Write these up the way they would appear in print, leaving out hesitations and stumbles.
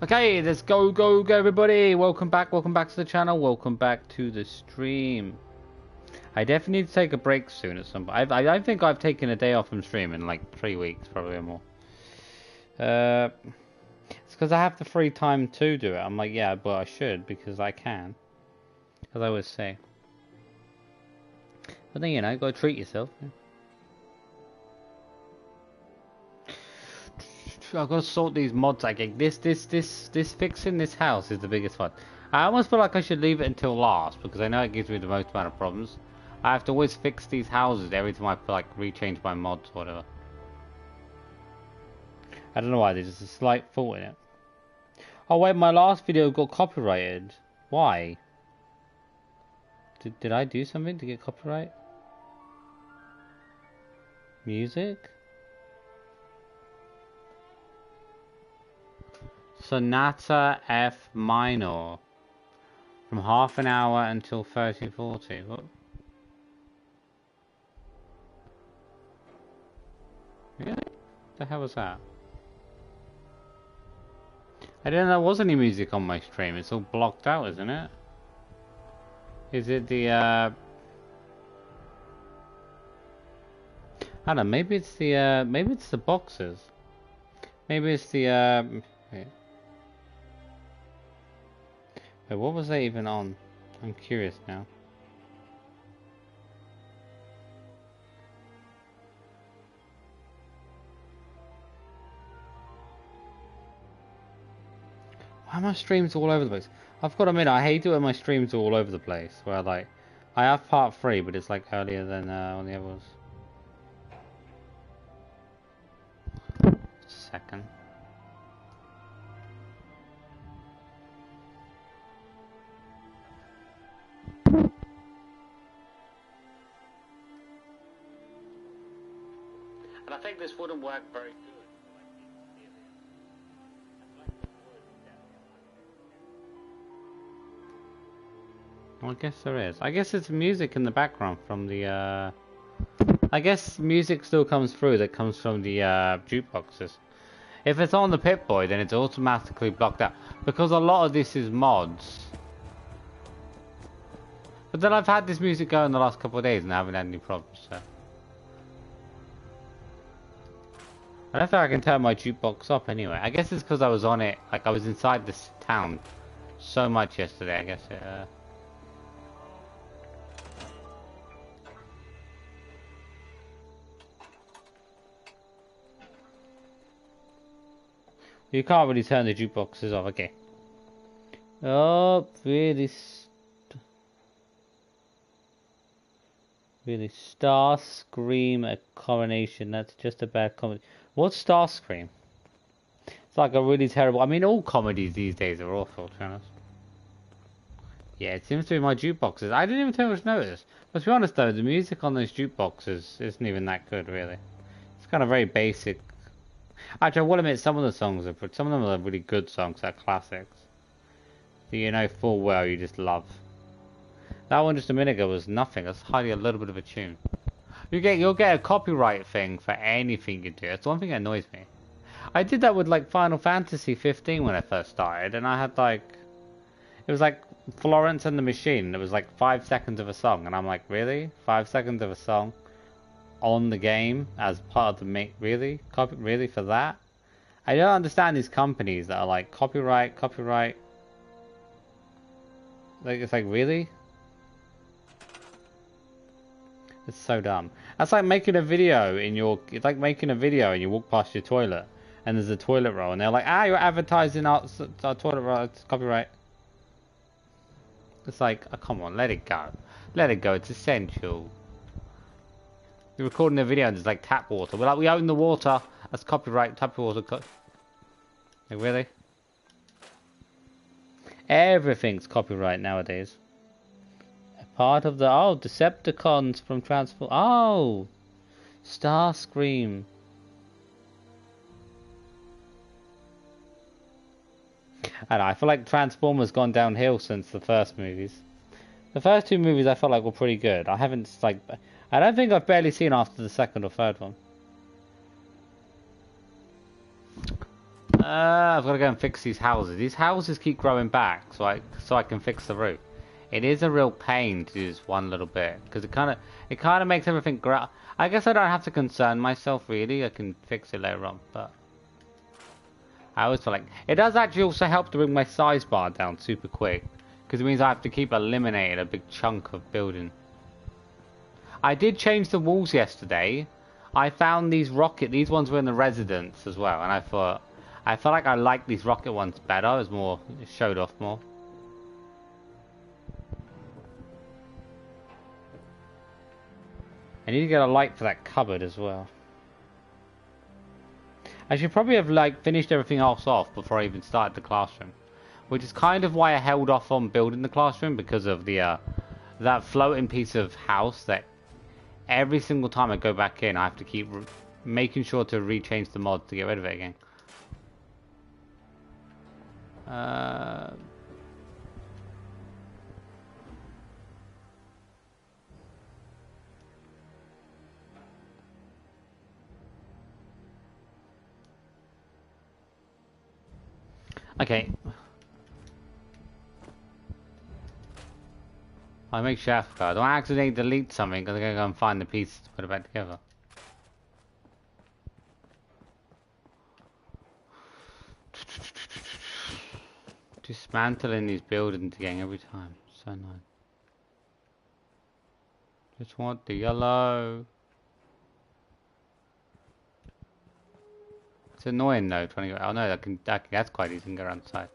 Okay, let's go everybody. Welcome back to the channel. Welcome back to the stream. I definitely need to take a break soon at some point. I think I've taken a day off from streaming in like 3 weeks, probably or more. It's because I have the free time to do it. I'm like, yeah, but I should because I can. As I always say. But then, you know, gotta treat yourself. I've got to sort these mods. I get this fixing this house is the biggest one. I almost feel like I should leave it until last because I know it gives me the most amount of problems. I have to always fix these houses every time I like rechange my mods or whatever. I don't know why. There's just a slight fault in it. Oh wait, my last video got copyrighted. Why? Did I do something to get copyright? Music? Sonata F minor. From half an hour until 1340. What? Really? What the hell was that? I didn't know there was any music on my stream. It's all blocked out, isn't it? Is it the I don't know, maybe it's the boxes. Maybe it's the wait. Wait, what was I even on? I'm curious now. Why are my streams all over the place? I've got to admit, I hate it when my streams are all over the place. Where like, I have part 3, but it's like earlier than on the others. Just a second. And I think this wouldn't work very good. Well, I guess there is. I guess it's music in the background from the I guess music still comes through that comes from the jukeboxes. If it's on the Pip-Boy, then it's automatically blocked out. Because a lot of this is mods. But then I've had this music going the last couple of days and I haven't had any problems, so. I don't think I can turn my jukebox up anyway. I guess it's because I was on it, like I was inside this town so much yesterday, I guess it, You can't really turn the jukeboxes off, okay. Oh, really Starscream a coronation, that's just a bad comedy. What's Starscream? It's like a really terrible, I mean all comedies these days are awful, to be honest. Yeah, it seems to be my jukeboxes. I didn't even too much notice. But to be honest though, the music on those jukeboxes isn't even that good really. It's kind of very basic. Actually, I will admit some of the songs are, some of them are really good songs, they're classics. That you know full well you just love. That one just a minute ago was nothing. That's hardly a little bit of a tune. You'll get a copyright thing for anything you do. That's one thing that annoys me. I did that with like Final Fantasy 15 when I first started, and I had like, it was like Florence and the Machine. It was like 5 seconds of a song, and I'm like, really? 5 seconds of a song on the game as part of the make? Really? Really for that? I don't understand these companies that are like copyright. Like it's like really? It's so dumb. That's like making a video in your... It's like making a video and you walk past your toilet and there's a toilet roll and they're like, ah, you're advertising our toilet roll, it's copyright. It's like, oh, come on, let it go. Let it go, it's essential. You're recording a video and there's like tap water. We're like, we own the water. That's copyright, tap water. Like, really? Everything's copyright nowadays. Part of the Decepticons from Transform. Oh, Starscream. I don't know, I feel like Transformers gone downhill since the first movies. The first 2 movies I felt like were pretty good. I haven't like, I don't think I've barely seen after the second or third one. I've got to go and fix these houses. These houses keep growing back, so I can fix the roof. It is a real pain to do this one little bit because it kind of makes everything grow. I guess I don't have to concern myself really. I can fix it later on, but I always feel like it does actually also help to bring my size bar down super quick because it means I have to keep eliminating a big chunk of building. I did change the walls yesterday. I found these ones were in the residence as well, and I felt like I liked these rocket ones better. It showed off more. I need to get a light for that cupboard as well. I should probably have finished everything else off before I even started the classroom, which is kind of why I held off on building the classroom because of the that floating piece of house that every single time I go back in I have to keep making sure to rechange the mod to get rid of it again. Okay. I make sure I don't accidentally delete something because I gotta go and find the pieces to put it back together. Dismantling these buildings again every time. So annoying. Just want the yellow. It's annoying though trying to go. Oh no, that's quite easy. I can go around the side.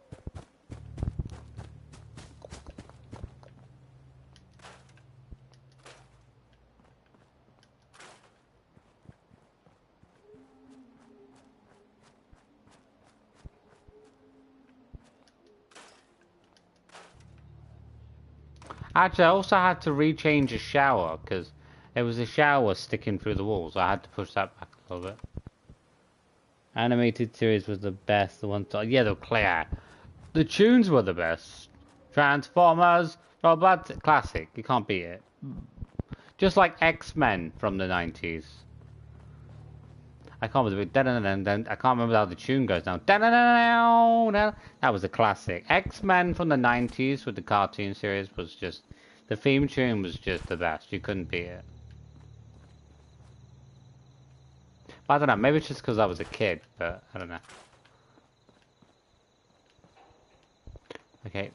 Actually, I also had to rechange a shower because there was a shower sticking through the walls. I had to push that back a little bit. Animated series was the best. The one, yeah, they were clear. The tunes were the best. Transformers, robots, classic. You can't beat it. Just like X-Men from the 90s. I can't remember how the tune goes now. That was a classic. X-Men from the 90s with the cartoon series was just... The theme tune was just the best. You couldn't beat it. But I don't know. Maybe it's just because I was a kid, but I don't know. Okay.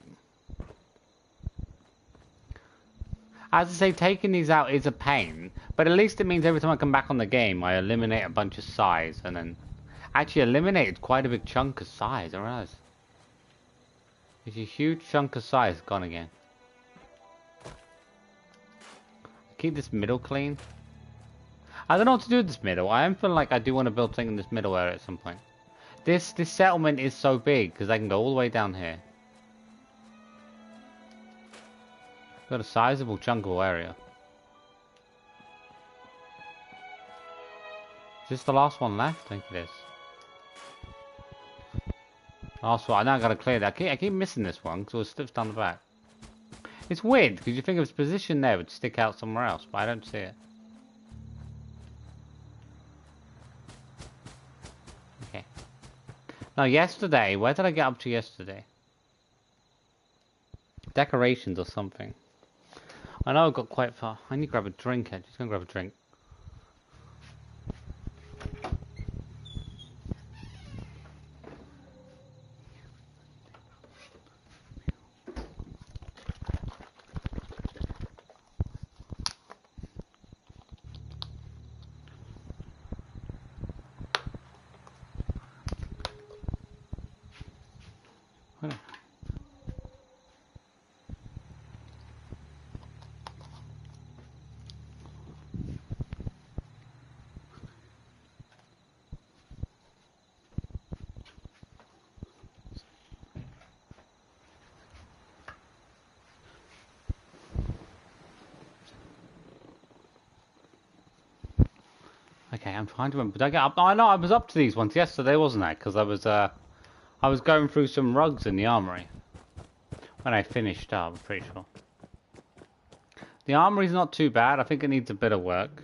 As I say, taking these out is a pain, but at least it means every time I come back on the game, I eliminate a bunch of size, and then actually eliminated quite a big chunk of size. I realize there's a huge chunk of size gone again. Keep this middle clean. I don't know what to do with this middle. I am feeling like I do want to build something in this middle area at some point. This settlement is so big because I can go all the way down here. Got a sizable chunkable area. Is this the last one left? I think it is. Last one. I now gotta clear that. I keep missing this one because it was slips down the back. It's weird because you think of its position there would stick out somewhere else, but I don't see it. Okay. Now yesterday, where did I get up to yesterday? Decorations or something. I know I got quite far. I need to grab a drink. I'm just gonna grab a drink. Okay, I'm trying to remember. Did I get up? Oh, I know I was up to these ones yesterday, wasn't I? Because I was going through some rugs in the armory when I finished up. I'm pretty sure. The armory's not too bad. I think it needs a bit of work.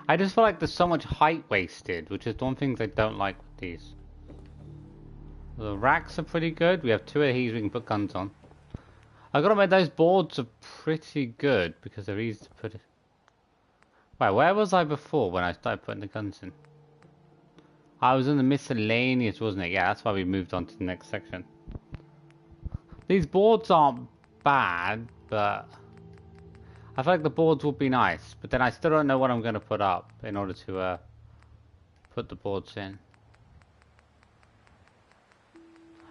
I just feel like there's so much height wasted, which is one thing I don't like with these. The racks are pretty good. We have 2 of these we can put guns on. I gotta admit those boards are pretty good because they're easy to put it. Wait, where was I before when I started putting the guns in? I was in the miscellaneous, wasn't it? Yeah, that's why we moved on to the next section. These boards aren't bad, but I feel like the boards would be nice. But then I still don't know what I'm going to put up in order to put the boards in.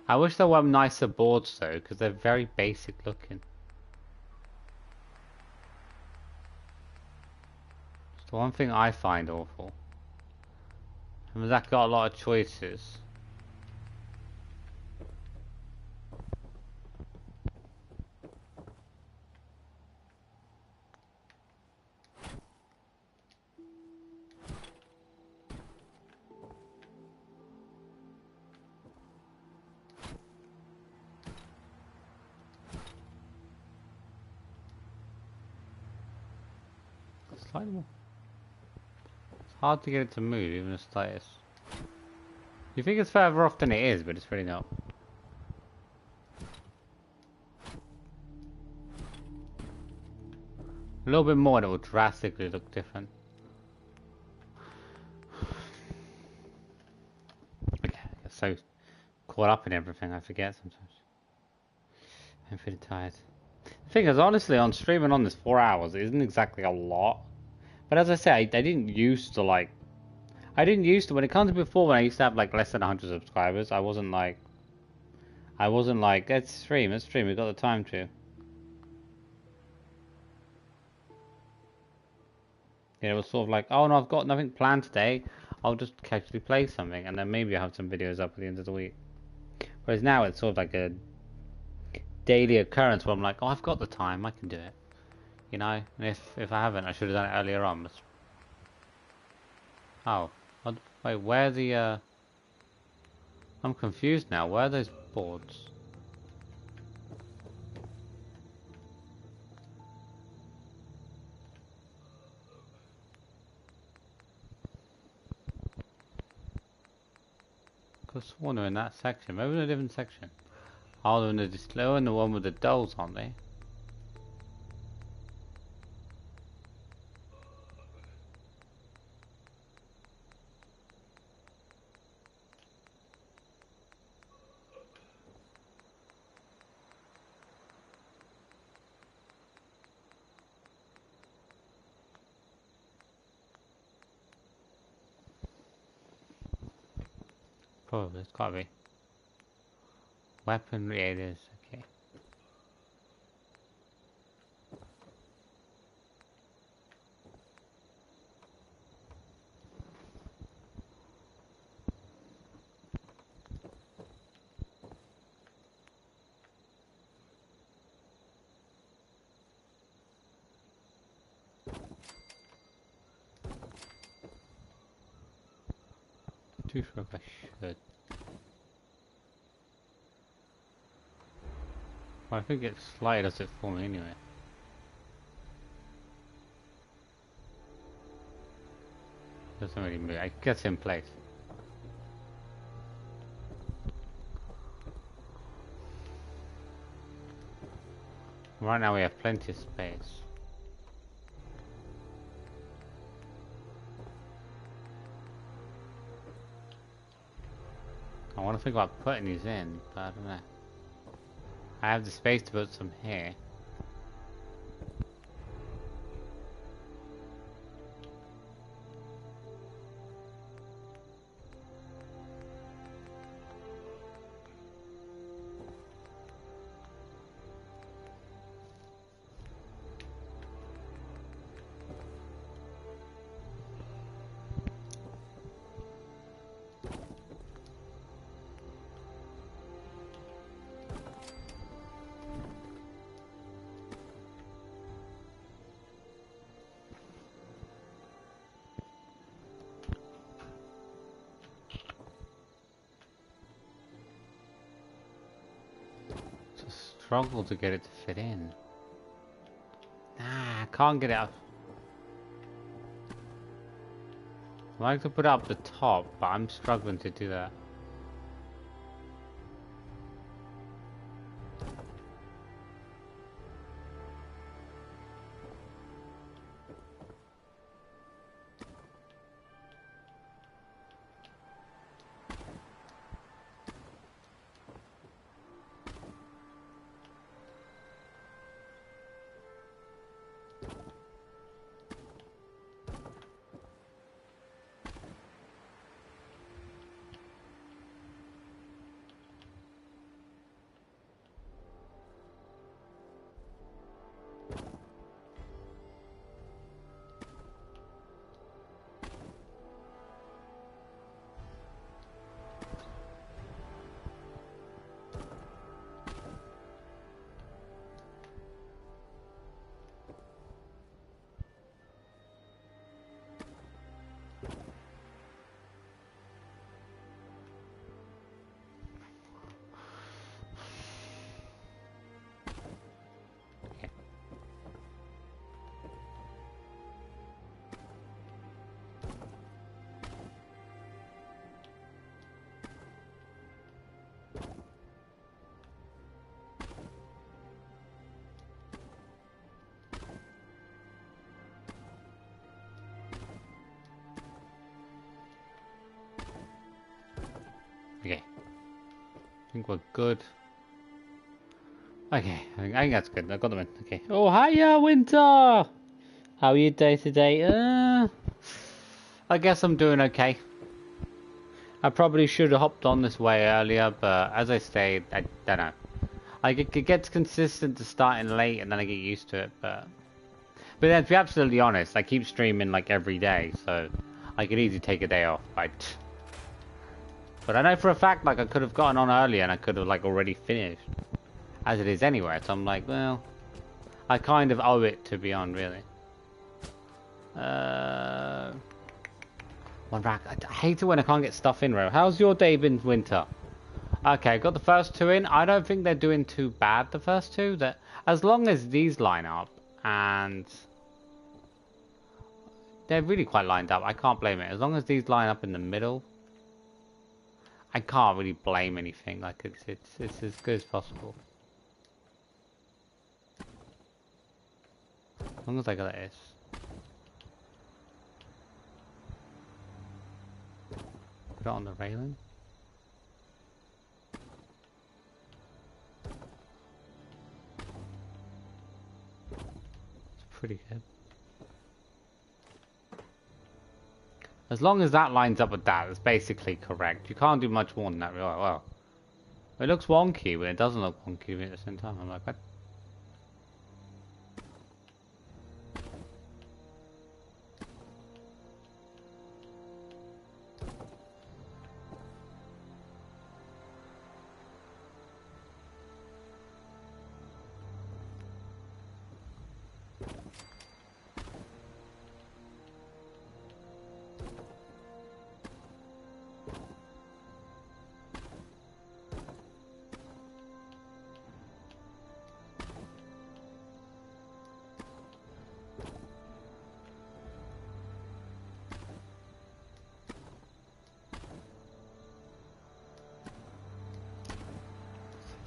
I wish there were nicer boards though, because they're very basic looking. It's the one thing I find awful. And that got a lot of choices. Slightly more. It's hard to get it to move, even a status. You think it's further off than it is, but it's really not. A little bit more and it will drastically look different. Okay, I get so caught up in everything I forget sometimes. I'm pretty tired. The thing is, honestly, on streaming on this 4 hours, it isn't exactly a lot. But as I say, I didn't used to like... I didn't used to, when it comes to before, when I used to have like less than 100 subscribers, I wasn't like, let's stream, we've got the time to. Yeah, it was sort of like, oh no, I've got nothing planned today, I'll just casually play something, and then maybe I'll have some videos up at the end of the week. Whereas now it's sort of like a daily occurrence where I'm like, oh, I've got the time, I can do it. You know, and if I haven't, I should have done it earlier on. But... Oh, wait, where the, I'm confused now, where are those boards? I could have sworn they're in that section, maybe in a different section. Oh, they're in the one with the dolls, aren't they? Probably, it's gotta be. Weaponry areas, okay. Too sure if I should. Well, I think it slightly does it for me anyway. Doesn't really move. It gets in place. Right now we have plenty of space. I want to think about putting these in, but I don't know. I have the space to put some here. Struggle to get it to fit in. Nah, I can't get it up. I like to put it up the top, but I'm struggling to do that. Okay. I think we're good. Okay, I think that's good. I got them in. Okay. Oh, hiya, Winter! How are you day today? I guess I'm doing okay. I probably should have hopped on this way earlier, but as I say, I don't know. Like, it gets consistent to starting late, and then I get used to it, but then to be absolutely honest, I keep streaming, like, every day, so I could easily take a day off, but I know for a fact, like, I could have gotten on earlier, and I could have, like, already finished, as it is anyway, so I'm like, well, I kind of owe it to be on, really. One rack. I hate it when I can't get stuff in, Ro. How's your day been, Winter? Okay, got the first two in. I don't think they're doing too bad, the first two. That as long as these line up, and they're really quite lined up, I can't blame it. As long as these line up in the middle, I can't really blame anything. Like, it's as good as possible. As long as I got this. Put it on the railing. It's pretty good. As long as that lines up with that, it's basically correct. You can't do much more than that, really. Well, it looks wonky, but it doesn't look wonky at the same time. I'm like, what?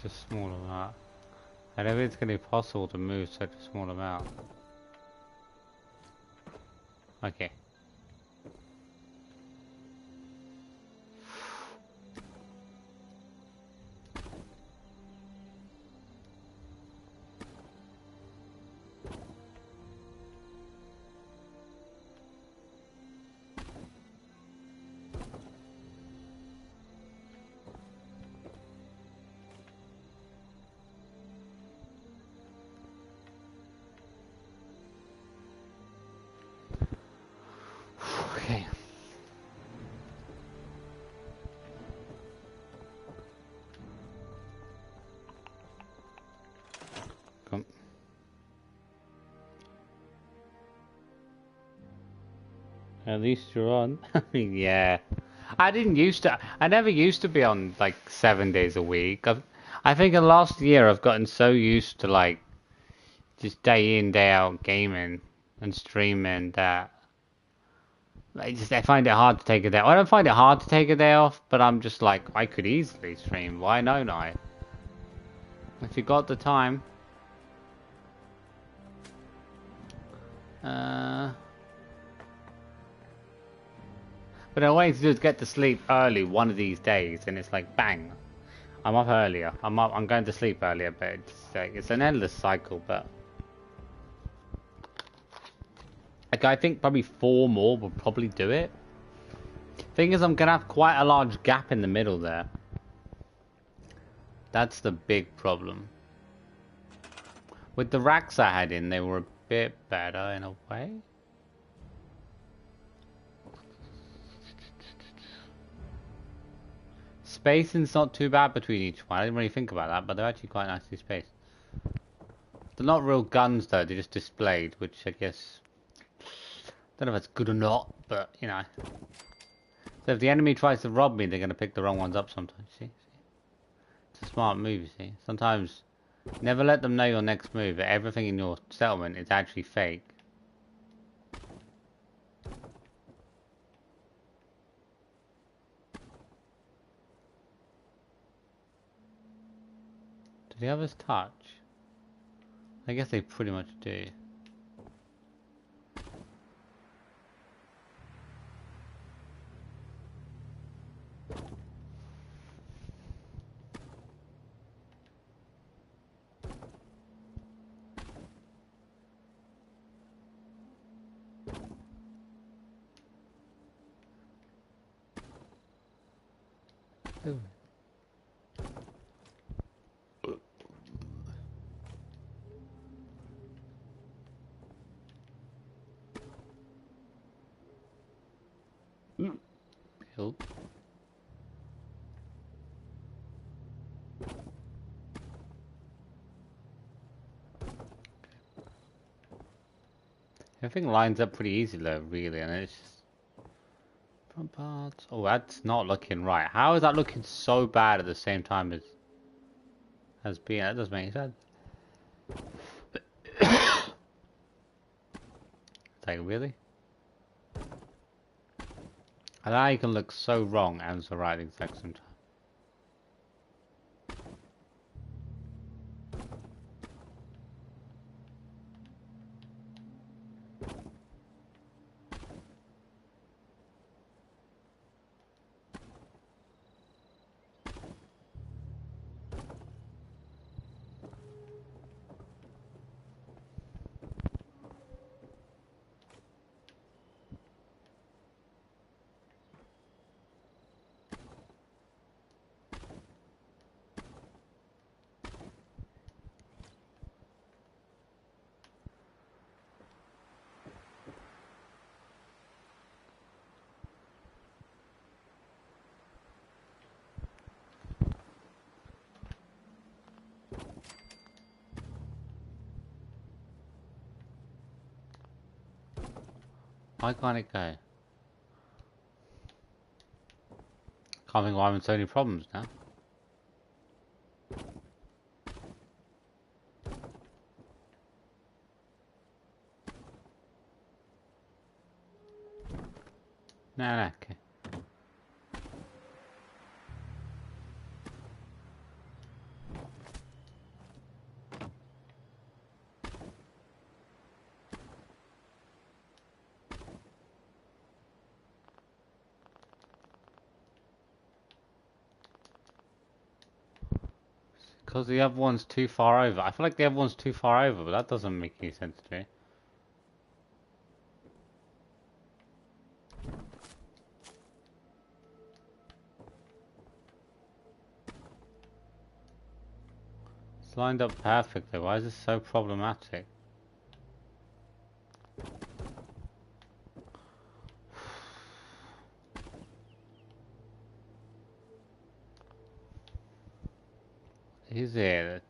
Such a small amount. I don't think it's going to be possible to move such a small amount. Okay. Okay. Come. At least you're on. I mean, yeah. I never used to be on like 7 days a week. I think in the last year I've gotten so used to like just day in, day out gaming and streaming that I find it hard to take a day. I don't find it hard to take a day off, but I'm just like, I could easily stream. Why don't I? If you got the time. But the way to do is get to sleep early one of these days, and it's like bang, I'm up earlier. I'm going to sleep earlier, but it's an endless cycle. But like, I think probably 4 more will probably do it. Thing is, I'm gonna have quite a large gap in the middle there. That's the big problem. With the racks I had in, they were a bit better in a way. Spacing's not too bad between each one. I didn't really think about that, but they're actually quite nicely spaced. They're not real guns though, they're just displayed, which I guess... don't know if that's good or not, but you know. So if the enemy tries to rob me, they're going to pick the wrong ones up sometimes, see? It's a smart move, you see. Sometimes, never let them know your next move, that everything in your settlement is actually fake. Do the others touch? I guess they pretty much do. Ooh. Cool. Everything lines up pretty easy though, really, and it's just front parts. Oh, that's not looking right. How is that looking so bad at the same time as being? That doesn't make sense. Like, really? And now you can look so wrong and so right at the exact same time. Why can't it go? Can't think why I'm having so many problems now. No, okay. Because the other one's too far over. I feel like the other one's too far over, but that doesn't make any sense to me. It's lined up perfectly. Why is this so problematic? Is it?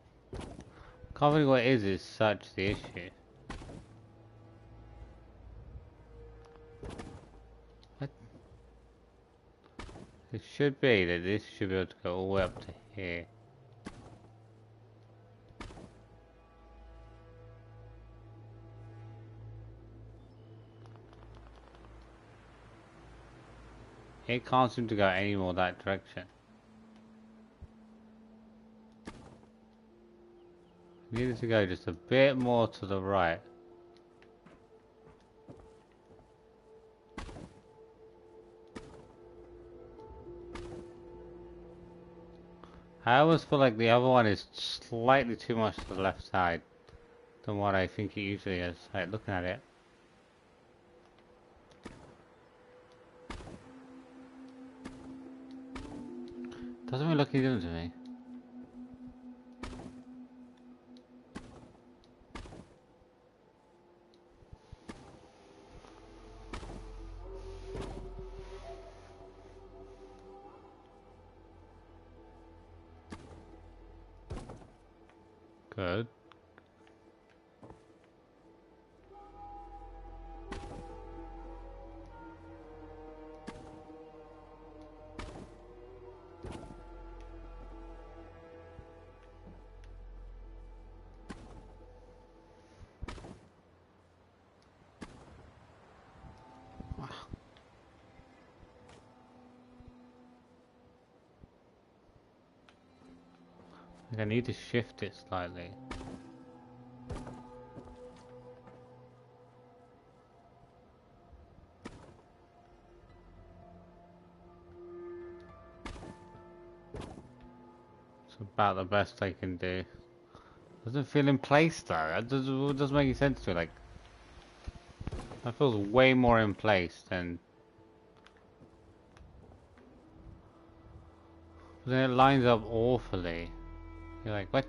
Can't think what it is such the issue. What? It should be that this should be able to go all the way up to here. It can't seem to go any more that direction. Needed to go just a bit more to the right. I almost feel like the other one is slightly too much to the left side than what I think it usually is. Like, looking at it. Doesn't really look any different to me. Good. I need to shift it slightly. It's about the best I can do. Doesn't feel in place though. It doesn't make any sense to me. Like, that feels way more in place than. Then it lines up awfully. You're like, what?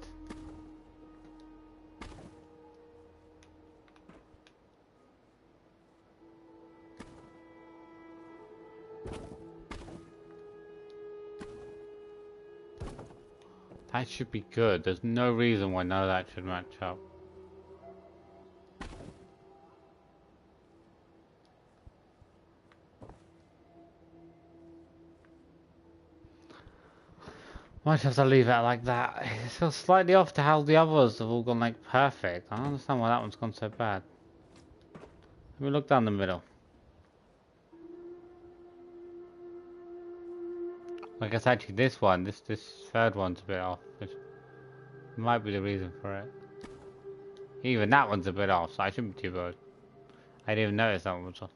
That should be good. There's no reason why none of that should match up. Might have to leave it like that. It feels slightly off to how the others have all gone like perfect. I don't understand why that one's gone so bad. Let me look down the middle. Like it's actually this one, this third one's a bit off, which might be the reason for it. Even that one's a bit off, so I shouldn't be too worried. I didn't even notice that one was off.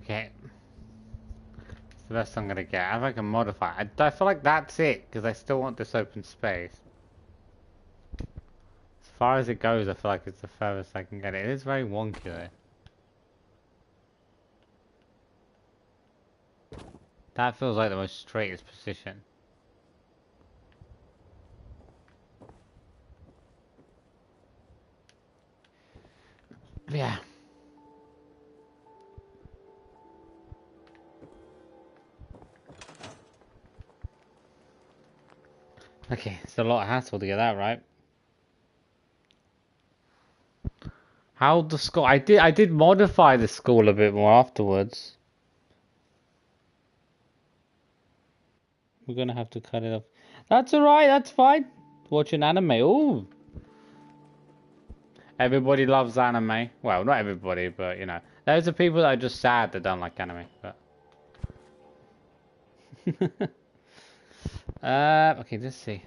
Okay. It's the best I'm gonna get. If I can modify it. I feel like that's it, because I still want this open space. As far as it goes, I feel like it's the furthest I can get it. It is very wonky though. That feels like the most straightest position. Yeah. Okay, it's a lot of hassle to get that right. How the school? I did modify the school a bit more afterwards. We're gonna have to cut it off. That's alright, that's fine. Watch an anime. Ooh. Everybody loves anime. Well, not everybody, but you know. Those are people that are just sad that don't like anime. But okay, let's see.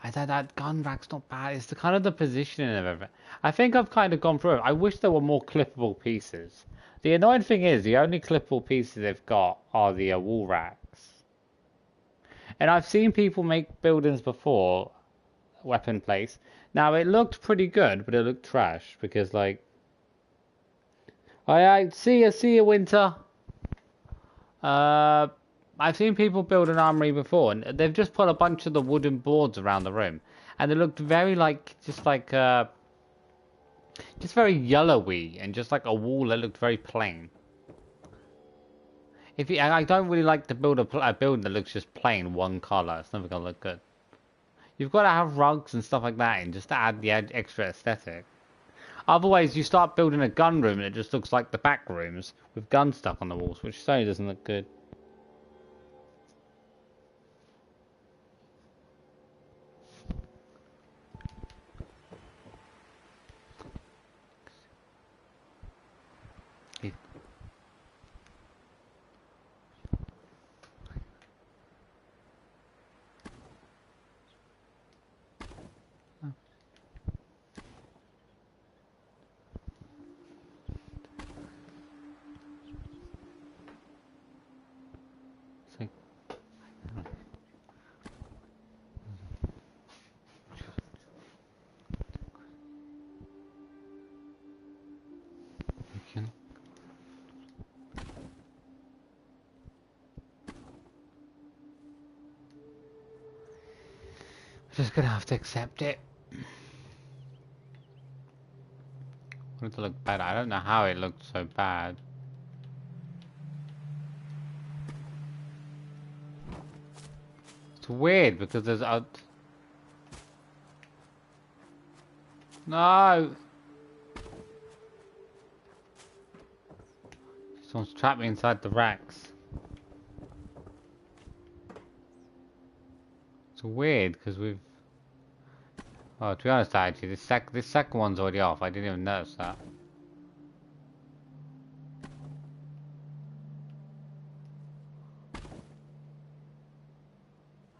I thought that gun rack's not bad. It's the kind of the positioning of everything. I think I've kind of gone through it. I wish there were more clippable pieces. The annoying thing is, the only clippable pieces they've got are the wall racks. And I've seen people make buildings before, weapon place. Now it looked pretty good, but it looked trash because like, I see you, Winter. I've seen people build an armory before, and they've just put a bunch of the wooden boards around the room, and it looked very like just very yellowy, and just like a wall that looked very plain. I don't really like to build a building that looks just plain one color. It's never gonna look good. You've got to have rugs and stuff like that in just to add the extra aesthetic. Otherwise, you start building a gun room and it just looks like the back rooms with guns stuck on the walls, which certainly doesn't look good. Just gonna have to accept it. I want it to look better. I don't know how it looked so bad. It's weird because there's a... No! Someone's trapped me inside the racks. It's weird because we've... Oh, to be honest, actually, this second one's already off. I didn't even notice that.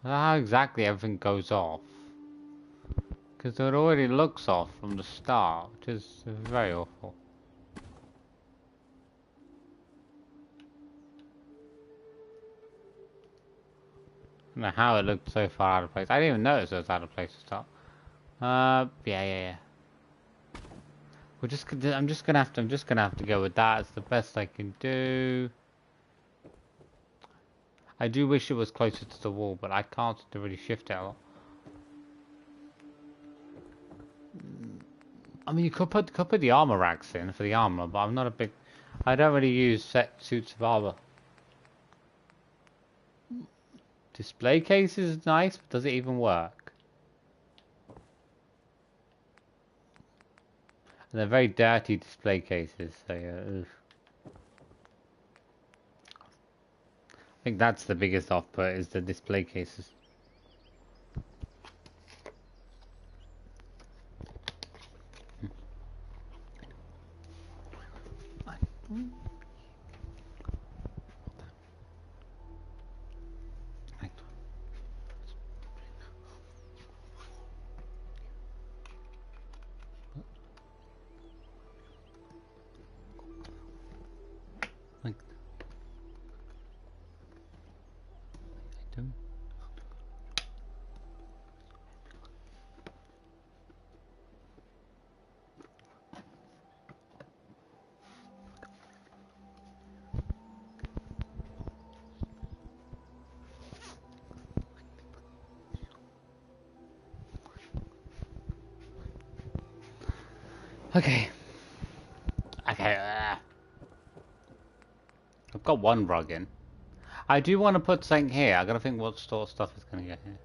How exactly everything goes off. Because it already looks off from the start, which is very awful. I don't know how it looked so far out of place. I didn't even notice it was out of place to start. Yeah. I'm just gonna have to go with that. It's the best I can do. I do wish it was closer to the wall, but I can't really shift it a lot. I mean, you could put the armor racks in for the armor, but I'm not a big. I don't really use set suits of armor. Display case is nice, but does it even work? And they're very dirty display cases, so yeah. Ugh. I think that's the biggest off-put is the display cases. Okay. I've got one rug in. I do want to put something here. I gotta think what sort of stuff is gonna go here.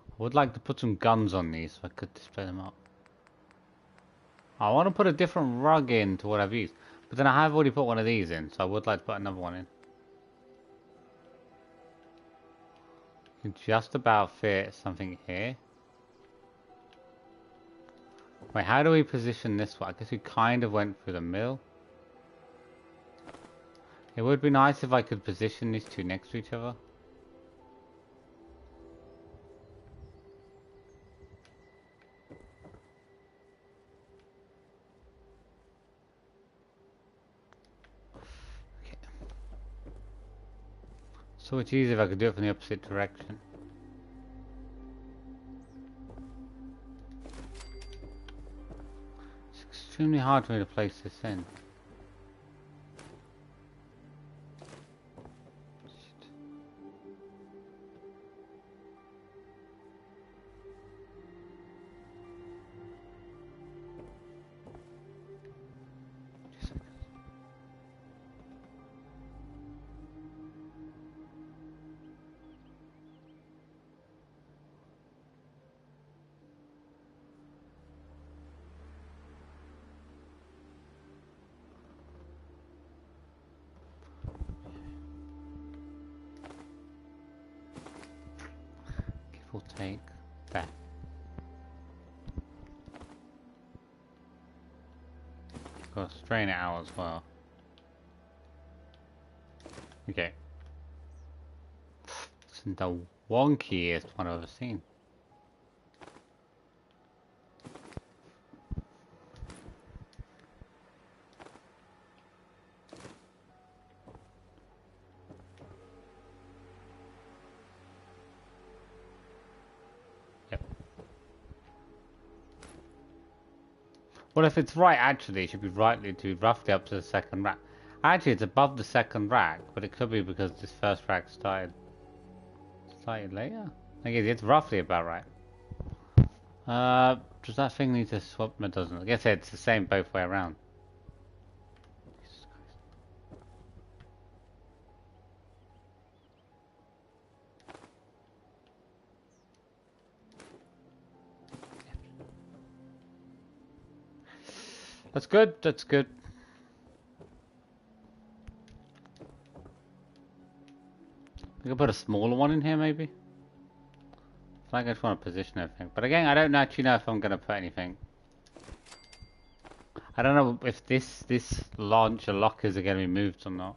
I would like to put some guns on these so I could display them up. I want to put a different rug in to what I've used. But then I have already put one of these in, so I would like to put another one in. Can just about fit something here. Wait, how do we position this one? I guess we kind of went through the middle. It would be nice if I could position these two next to each other. Okay. So much easier if I could do it from the opposite direction. It's extremely hard for me to place this in. We'll take that. Got to strain it out as well. Okay. It's the wonkiest one I've ever seen. Well, if it's right, actually, it should be roughly up to the second rack. Actually, it's above the second rack, but it could be because this first rack started later. I guess it's roughly about right. Does that thing need to swap? It doesn't. I guess it's the same both way around. That's good, that's good. We could put a smaller one in here, maybe? like I just want to position everything. But again, I don't actually know if I'm going to put anything. I don't know if this launcher lockers are going to be moved or not.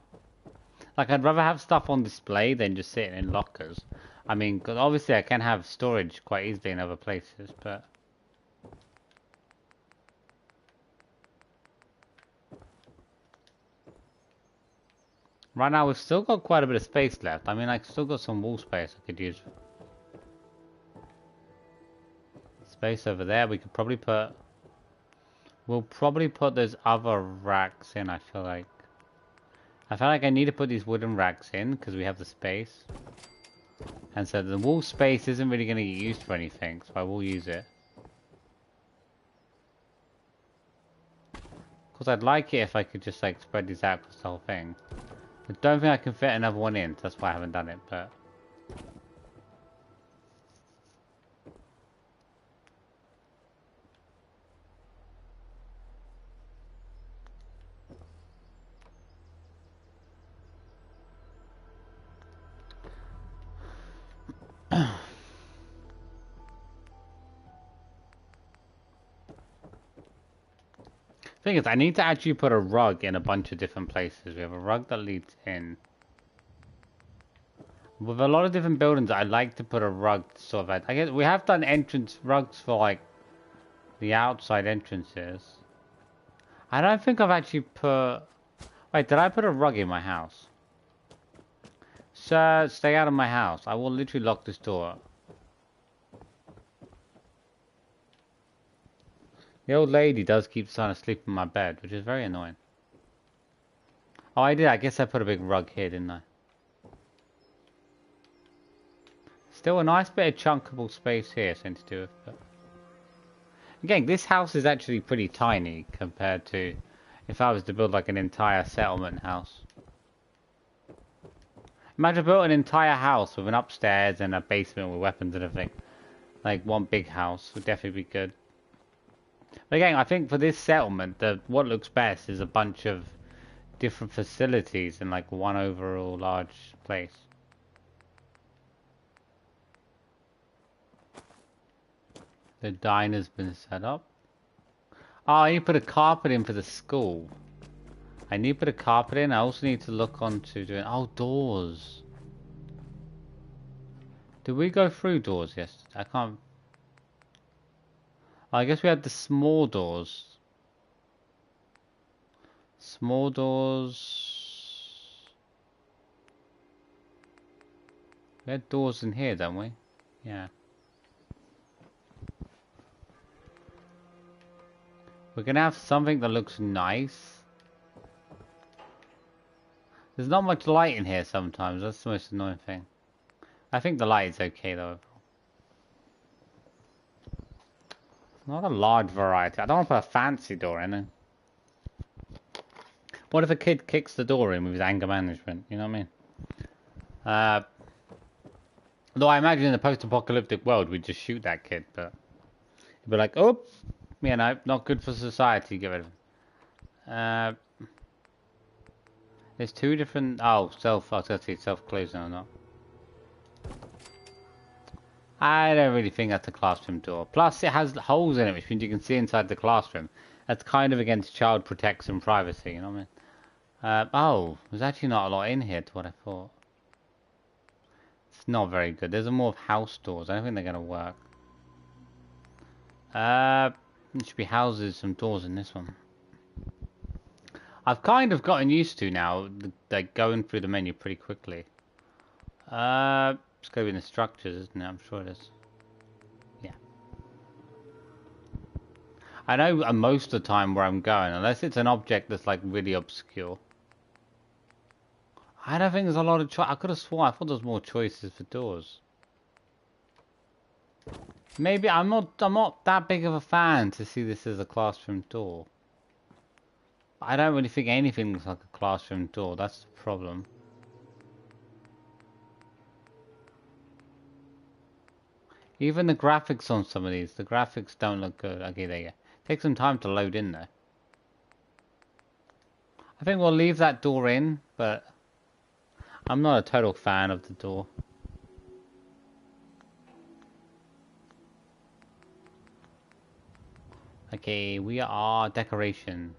Like, I'd rather have stuff on display than just sitting in lockers. I mean, because obviously I can have storage quite easily in other places, but... Right now we've still got quite a bit of space left. I mean, I've still got some wall space I could use. Space over there, we could probably put... We'll probably put those other racks in, I feel like. I feel like I need to put these wooden racks in, because we have the space. And so the wall space isn't really going to get used for anything, so I will use it. Because I'd like it if I could just like spread these out across the whole thing. I don't think I can fit another one in, so that's why I haven't done it, but... Thing is, I need to actually put a rug in a bunch of different places. We have a rug that leads in. With a lot of different buildings, I like to put a rug sort of... I guess we have done entrance rugs for like the outside entrances. I don't think I've actually put... Wait, did I put a rug in my house? Sir, stay out of my house. I will literally lock this door. The old lady does keep trying to sleep in my bed, which is very annoying. Oh, I did. I guess I put a big rug here, didn't I? Still a nice bit of chunkable space here, something to do with. But... Again, this house is actually pretty tiny compared to if I was to build like an entire settlement house. Imagine building an entire house with an upstairs and a basement with weapons and everything. Like one big house would definitely be good. But again, I think for this settlement, what looks best is a bunch of different facilities in like one overall large place. The diner's been set up. Oh, I need to put a carpet in for the school. I need to put a carpet in. I also need to look onto doing... Oh, doors. Did we go through doors yesterday? I can't... I guess we had the small doors. Small doors... We had doors in here, don't we? Yeah. We're gonna have something that looks nice. There's not much light in here sometimes. That's the most annoying thing. I think the light is okay though. Not a large variety. I don't want to put a fancy door in it. What if a kid kicks the door in with his anger management? You know what I mean? Though I imagine in a post-apocalyptic world we'd just shoot that kid, but he'd be like, oh, you know, not good for society, get rid of him. There's two different... Oh, I was going to say self-closing or not. I don't really think that's a classroom door. Plus, it has holes in it, which means you can see inside the classroom. That's kind of against child protection privacy, you know what I mean? Oh, there's actually not a lot in here to what I thought. It's not very good. There's more of house doors. I don't think they're going to work. There should be houses, some doors in this one. I've kind of gotten used to now, like going through the menu pretty quickly. It's going to be in the structures, isn't it? I'm sure it is. Yeah. I know most of the time where I'm going, unless it's an object that's like really obscure. I don't think there's a lot of choice. I could have sworn I thought there was more choices for doors. Maybe I'm not that big of a fan to see this as a classroom door. I don't really think anything looks like a classroom door. That's the problem. Even the graphics on some of these, the graphics don't look good. Okay, there you go. Take some time to load in there. I think we'll leave that door in, but I'm not a total fan of the door. Okay, we are decoration.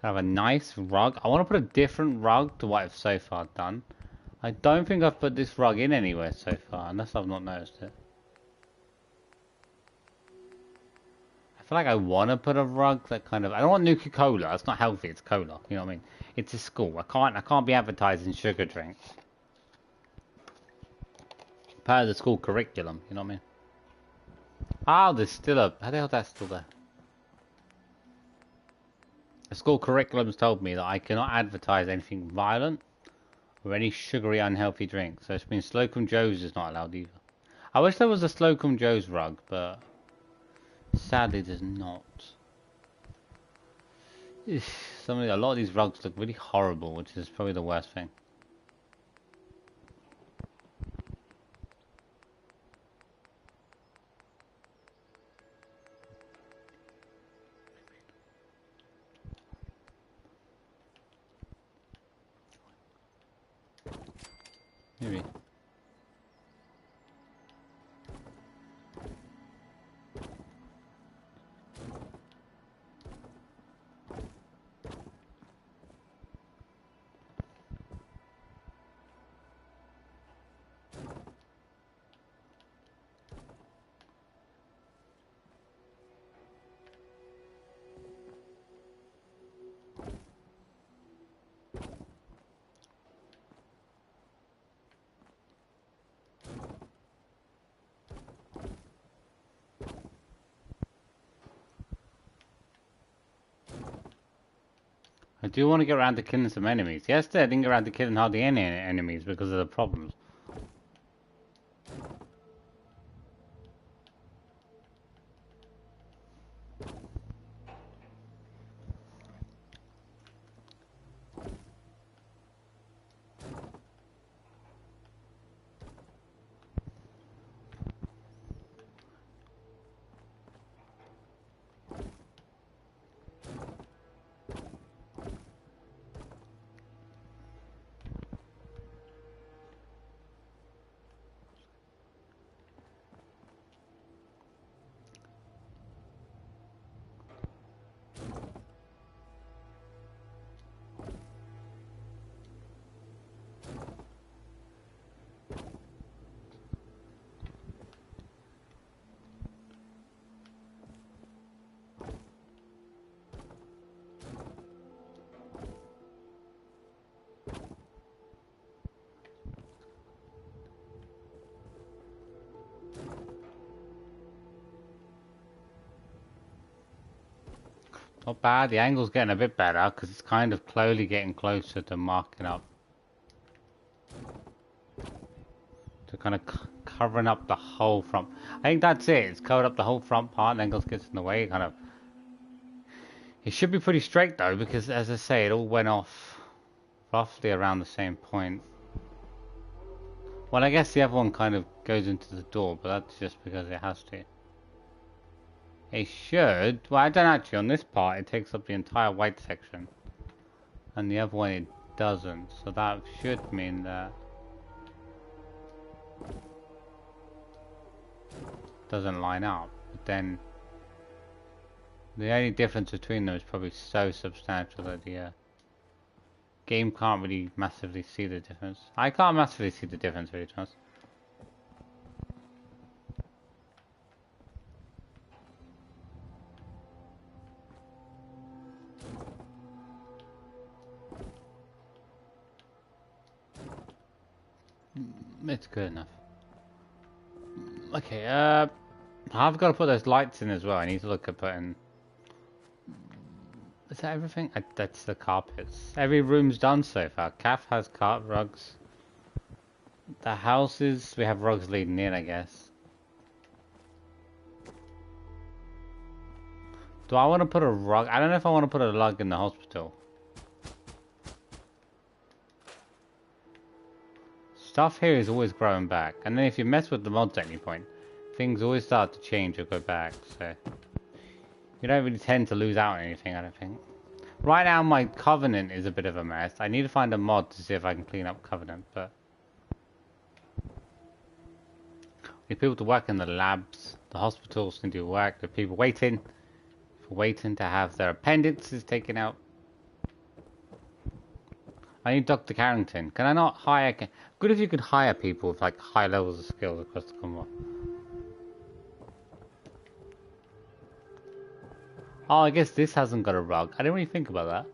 I have a nice rug. I want to put a different rug to what I've so far done. I don't think I've put this rug in anywhere so far, unless I've not noticed it. I feel like I want to put a rug that kind of... I don't want Nuka-Cola. It's not healthy. It's cola. You know what I mean? It's a school. I can't be advertising sugar drinks. Part of the school curriculum. You know what I mean? Oh, there's still a... How the hell is that still there? The school curriculum's told me that I cannot advertise anything violent or any sugary, unhealthy drink. So it means Slocum Joe's is not allowed either. I wish there was a Slocum Joe's rug, but sadly there's not. A lot of these rugs look really horrible, which is probably the worst thing. Maybe. I do want to get around to killing some enemies. Yesterday I didn't get around to killing hardly any enemies because of the problems. Not bad, the angle's getting a bit better because it's kind of slowly getting closer to marking up. To kind of covering up the whole front. I think that's it, it's covered up the whole front part and angles gets in the way, kind of. It should be pretty straight though because as I say, it all went off roughly around the same point. Well, I guess the other one kind of goes into the door, but that's just because it has to. It should. Well, I don't actually. On this part, it takes up the entire white section. And the other one, it doesn't. So that should mean that... doesn't line up. But then... the only difference between them is probably so substantial that the game can't really massively see the difference. I can't massively see the difference, really, to be honest. It's good enough. Okay, I've got to put those lights in as well. I need to look at putting... Is that everything? That's the carpets. Every room's done so far. Calf has carpet rugs. The houses, we have rugs leading in, I guess. Do I want to put a rug? I don't know if I want to put a rug in the hospital. Stuff here is always growing back, and then if you mess with the mods at any point, things always start to change or go back, so... You don't really tend to lose out on anything, I don't think. Right now my Covenant is a bit of a mess. I need to find a mod to see if I can clean up Covenant, but... Need people to work in the labs, the hospitals need to work, the people waiting to have their appendices taken out. I need Dr. Carrington. Can I not hire... Good if you could hire people with like high levels of skills across the Commonwealth. Oh, I guess this hasn't got a rug. I didn't really think about that.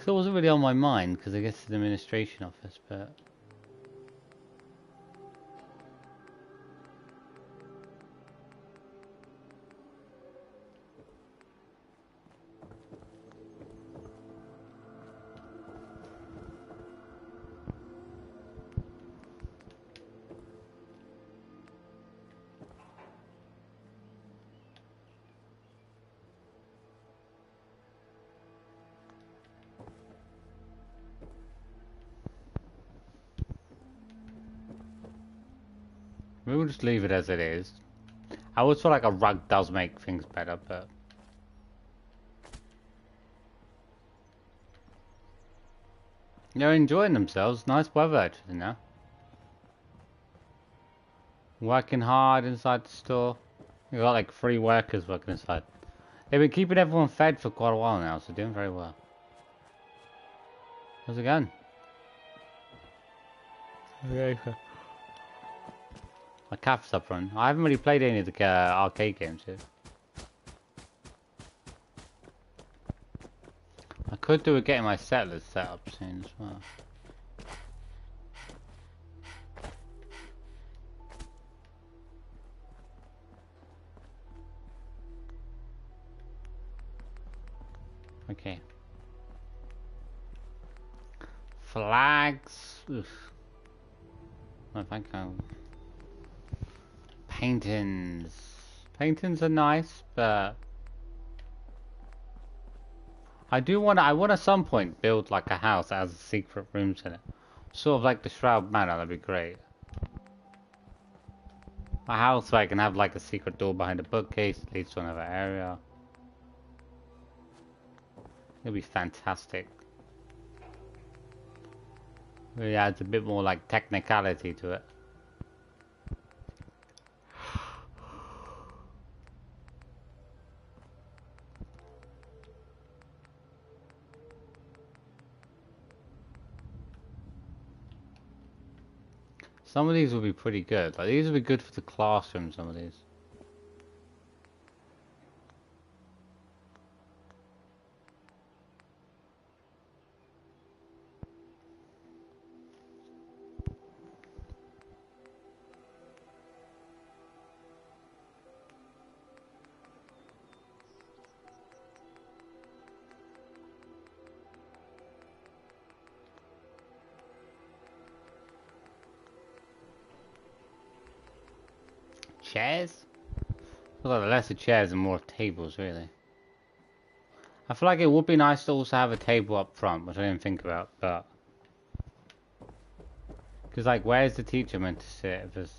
So it wasn't really on my mind, because I guess it's an administration office, but... We'll just leave it as it is. I always feel like a rug does make things better, but... They're enjoying themselves. Nice weather actually now. Working hard inside the store. We got like 3 workers working inside. They've been keeping everyone fed for quite a while now, so doing very well. How's it going? Okay. My calf's up run. I haven't really played any of the arcade games yet. I could do with getting my settlers set up soon as well. Okay. Flags. Oof. I think I'll... Paintings. Paintings are nice, but I want at some point build like a house that has secret rooms in it. Sort of like the Shroud Manor, that'd be great. A house where I can have like a secret door behind a bookcase that leads to another area. It'd be fantastic. It adds a bit more like technicality to it. Some of these will be pretty good. Like these will be good for the classroom, some of these. Chairs? I feel like less of chairs and more tables, really. I feel like it would be nice to also have a table up front, which I didn't think about, but... Because, like, where's the teacher meant to sit if there's...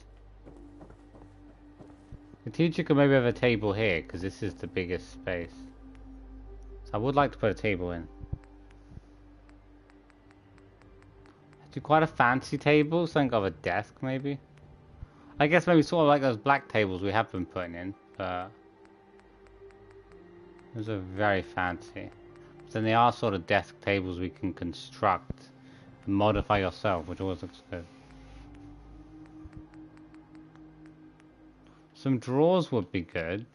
The teacher could maybe have a table here, because this is the biggest space. So I would like to put a table in. Do quite a fancy table, something of a desk, maybe? I guess maybe sort of like those black tables we have been putting in, but those are very fancy. But then they are sort of desk tables we can construct and modify yourself, which always looks good. Some drawers would be good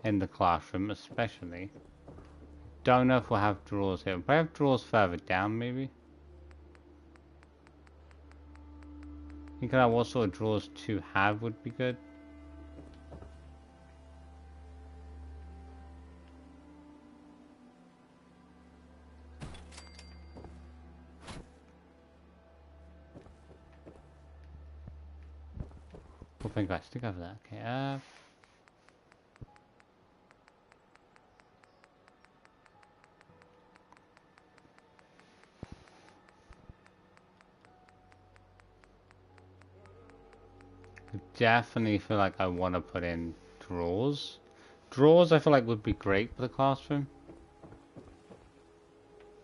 in the classroom, especially. Don't know if we'll have drawers here. We'll have drawers further down, maybe. Thinking about what sort of drawers to have would be good. We'll think I stick over that. Okay, definitely feel like I want to put in drawers. Drawers I feel like would be great for the classroom.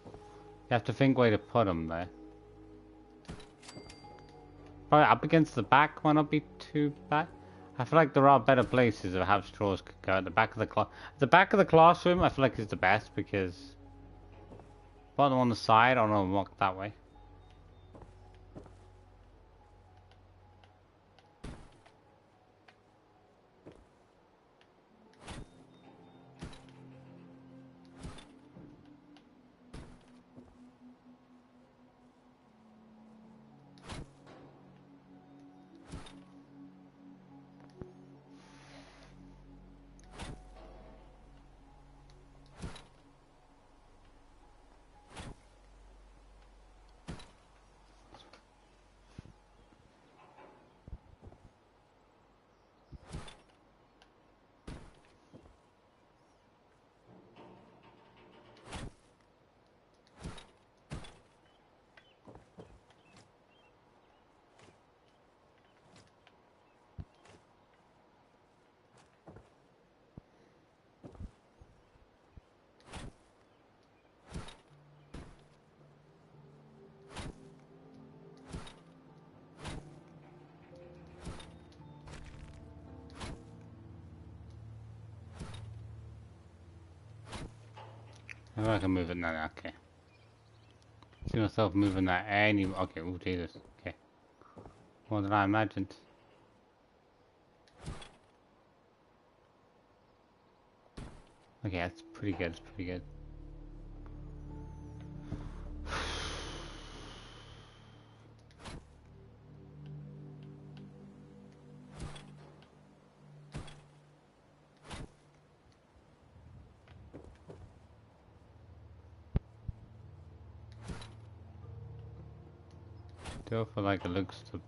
You have to think where to put them there. Probably up against the back might not be too bad. I feel like there are better places that have straws could go at the back of the class. The back of the classroom, I feel like is the best because bottom on the side, I don't know, walk that way. Maybe I can move it now. Okay. See myself moving that any. Okay, oh Jesus. Okay. More than I imagined. Okay, that's pretty good. It's pretty good. Still feel like it looks to.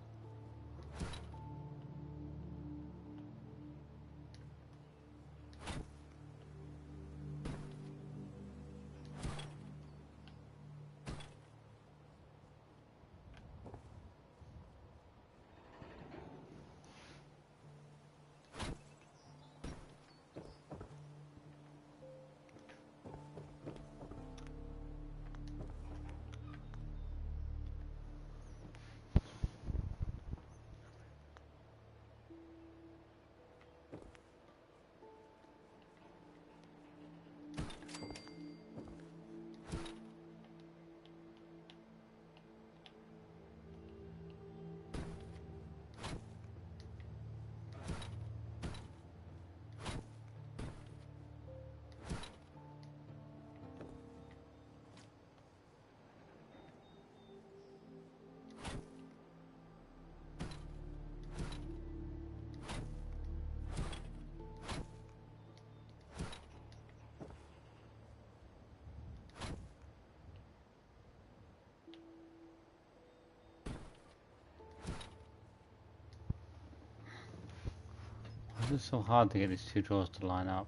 Why is it so hard to get these two drawers to line up?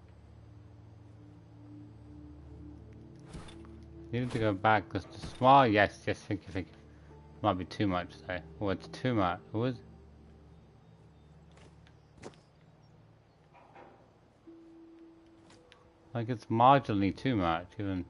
Needed to go back because the small. Yes, think. Might be too much though. Oh, it's too much. It was. Like it's marginally too much, even.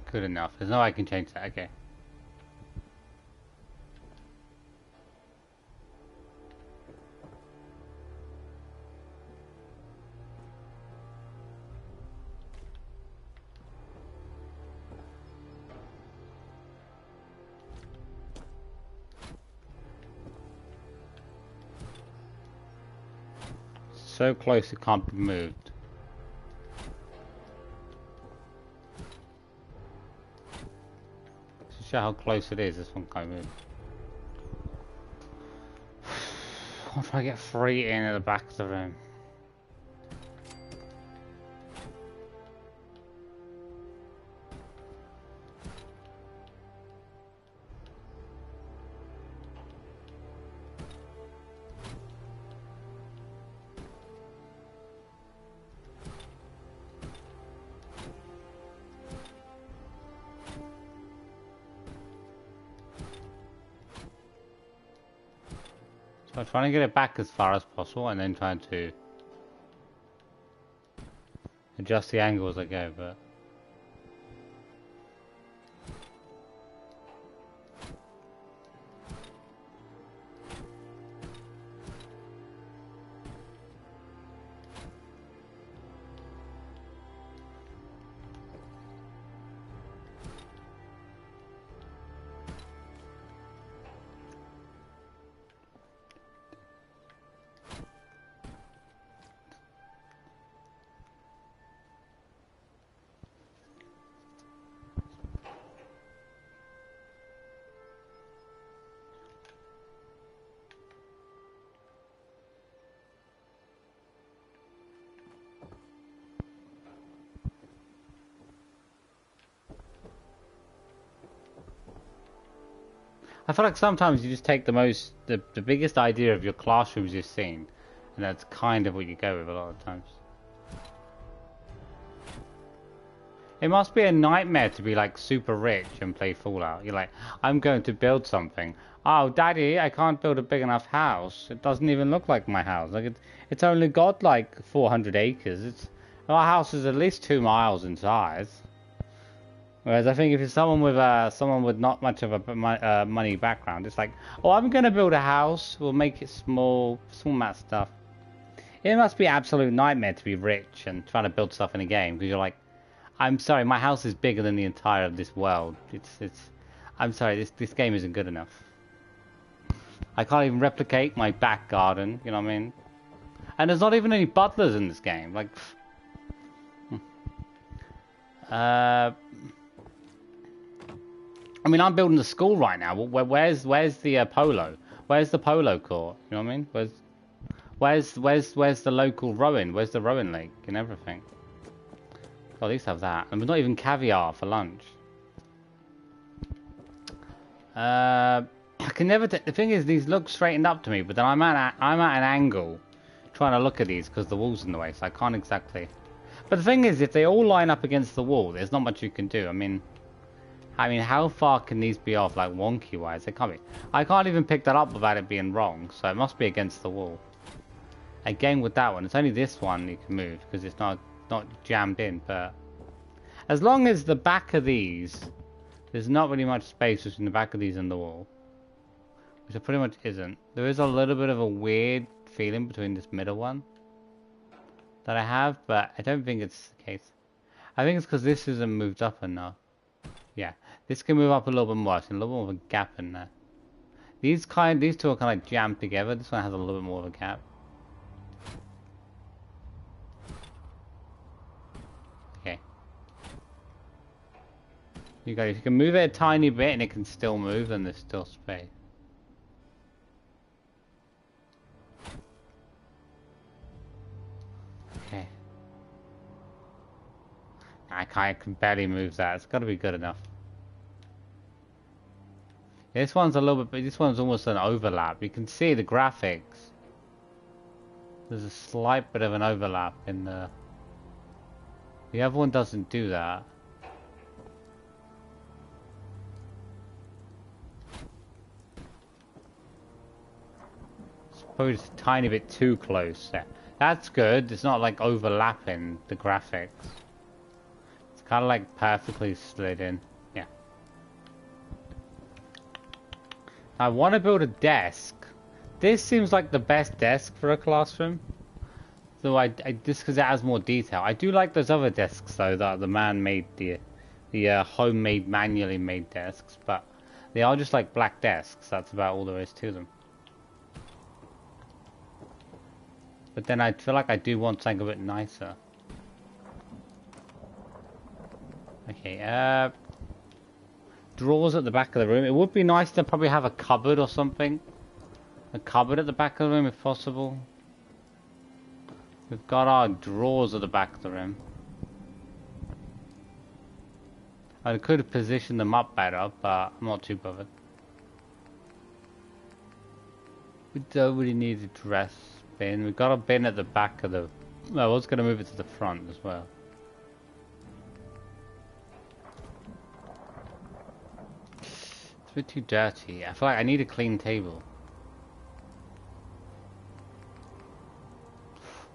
Good enough. There's no way I can change that. Okay. so close it can't be moved. To show how close it is, this one can't move. What if I get 3 in at the back of the room? So I'm trying to get it back as far as possible and then trying to adjust the angle as I go, but I feel like sometimes you just take the biggest idea of your classrooms you've seen, and that's kind of what you go with a lot of times. It must be a nightmare to be like super rich and play Fallout. You're like, I'm going to build something. Oh, Daddy, I can't build a big enough house. It doesn't even look like my house. Like it's only got like 400 acres. Our house is at least 2 miles in size. Whereas I think if you're someone with not much of a money background, it's like, oh, I'm gonna build a house. We'll make it small amount of stuff. It must be an absolute nightmare to be rich and trying to build stuff in a game because you're like, I'm sorry, my house is bigger than the entire of this world. I'm sorry, this game isn't good enough. I can't even replicate my back garden. You know what I mean? And there's not even any butlers in this game. Like, I mean, I'm building a school right now. Where's the polo? Where's the polo court? You know what I mean? Where's the local rowing? Where's the rowing lake and everything? Oh, at least have that. And we're not even caviar for lunch. I can never. The thing is, these look straightened up to me, but then I'm at an angle, trying to look at these because the wall's in the way, so I can't exactly. But the thing is, if they all line up against the wall, there's not much you can do. I mean, how far can these be off, like wonky-wise? They can't be. I can't even pick that up without it being wrong, so it must be against the wall. Again with that one, it's only this one you can move because it's not jammed in. But as long as the back of these, there's not really much space between the back of these and the wall, which there pretty much isn't. There is a little bit of a weird feeling between this middle one that I have, but I don't think it's the case. I think it's because this isn't moved up enough. Yeah, this can move up a little bit more, so a little more of a gap in there. These two are kind of jammed together. This one has a little bit more of a gap. Okay. You guys, you can move it a tiny bit and it can still move, and there's still space. Okay. I can barely move that. It's got to be good enough. Yeah, this one's a little bit, this one's almost an overlap. You can see the graphics. There's a slight bit of an overlap in the. The other one doesn't do that. It's probably just a tiny bit too close there. That's good. It's not like overlapping the graphics. Kind of like perfectly slid in. Yeah. I want to build a desk. This seems like the best desk for a classroom. So just because it has more detail. I do like those other desks though that the man made, the homemade, manually made desks, but they are just like black desks. That's about all there is to them. But then I feel like I do want something a bit nicer. Okay, drawers at the back of the room. It would be nice to probably have a cupboard or something. A cupboard at the back of the room if possible. We've got our drawers at the back of the room. I could have positioned them up better, but I'm not too bothered. We don't really need a dress bin. We've got a bin at the back of the... Well, I was going to move it to the front as well. It's a bit too dirty. I feel like I need a clean table.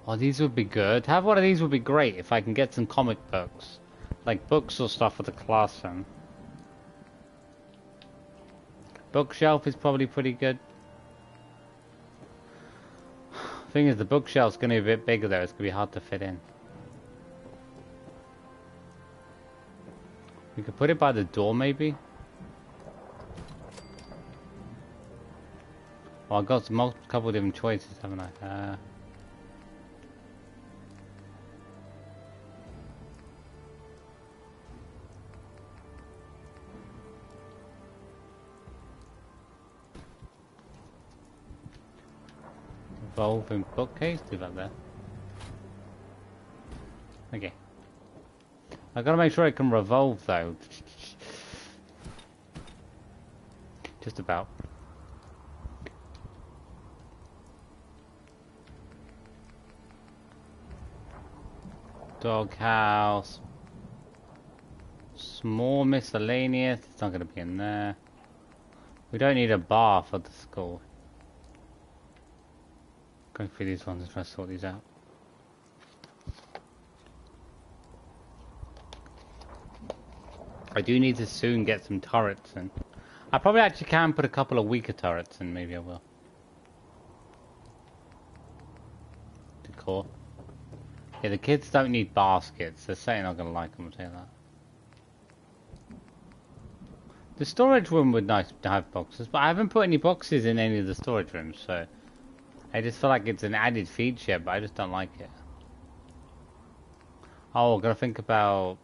Oh, these would be good. Have one of these would be great if I can get some comic books. Like books or stuff for the classroom. Bookshelf is probably pretty good. Thing is, the bookshelf's going to be a bit bigger though. It's going to be hard to fit in. We could put it by the door maybe. Well, I've got a couple of different choices, haven't I? Revolving bookcase, do that there. Okay. I gotta make sure I can revolve though. Just about. Doghouse. Small miscellaneous. It's not gonna be in there. We don't need a bar for the school. Going through these ones and trying to sort these out. I do need to soon get some turrets in. I probably actually can put a couple of weaker turrets in, maybe I will. Decor. Yeah, the kids don't need baskets. They're certainly not going to like them, I'll tell you that. The storage room would be nice to have boxes, but I haven't put any boxes in any of the storage rooms, so... I just feel like it's an added feature, but I just don't like it. Oh, gotta think about...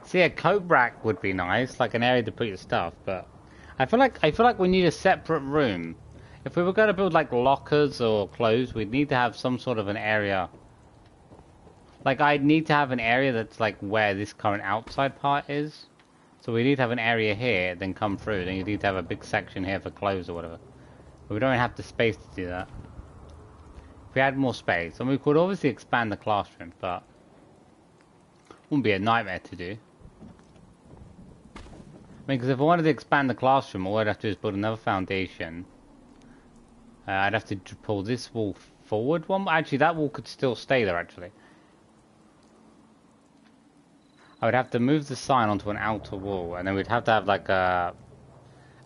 See, a coat rack would be nice, like an area to put your stuff, but... I feel like we need a separate room. If we were going to build like lockers or clothes, we'd need to have some sort of an area. Like, I'd need to have an area that's like where this current outside part is. So we need to have an area here, then come through, then you need to have a big section here for clothes or whatever. But we don't have the space to do that. If we had more space, and we could obviously expand the classroom, but it wouldn't be a nightmare to do. I mean, because if I wanted to expand the classroom, all I'd have to do is build another foundation. I'd have to pull this wall forward one. Actually, that wall could still stay there, actually. I would have to move the sign onto an outer wall, and then we'd have to have like an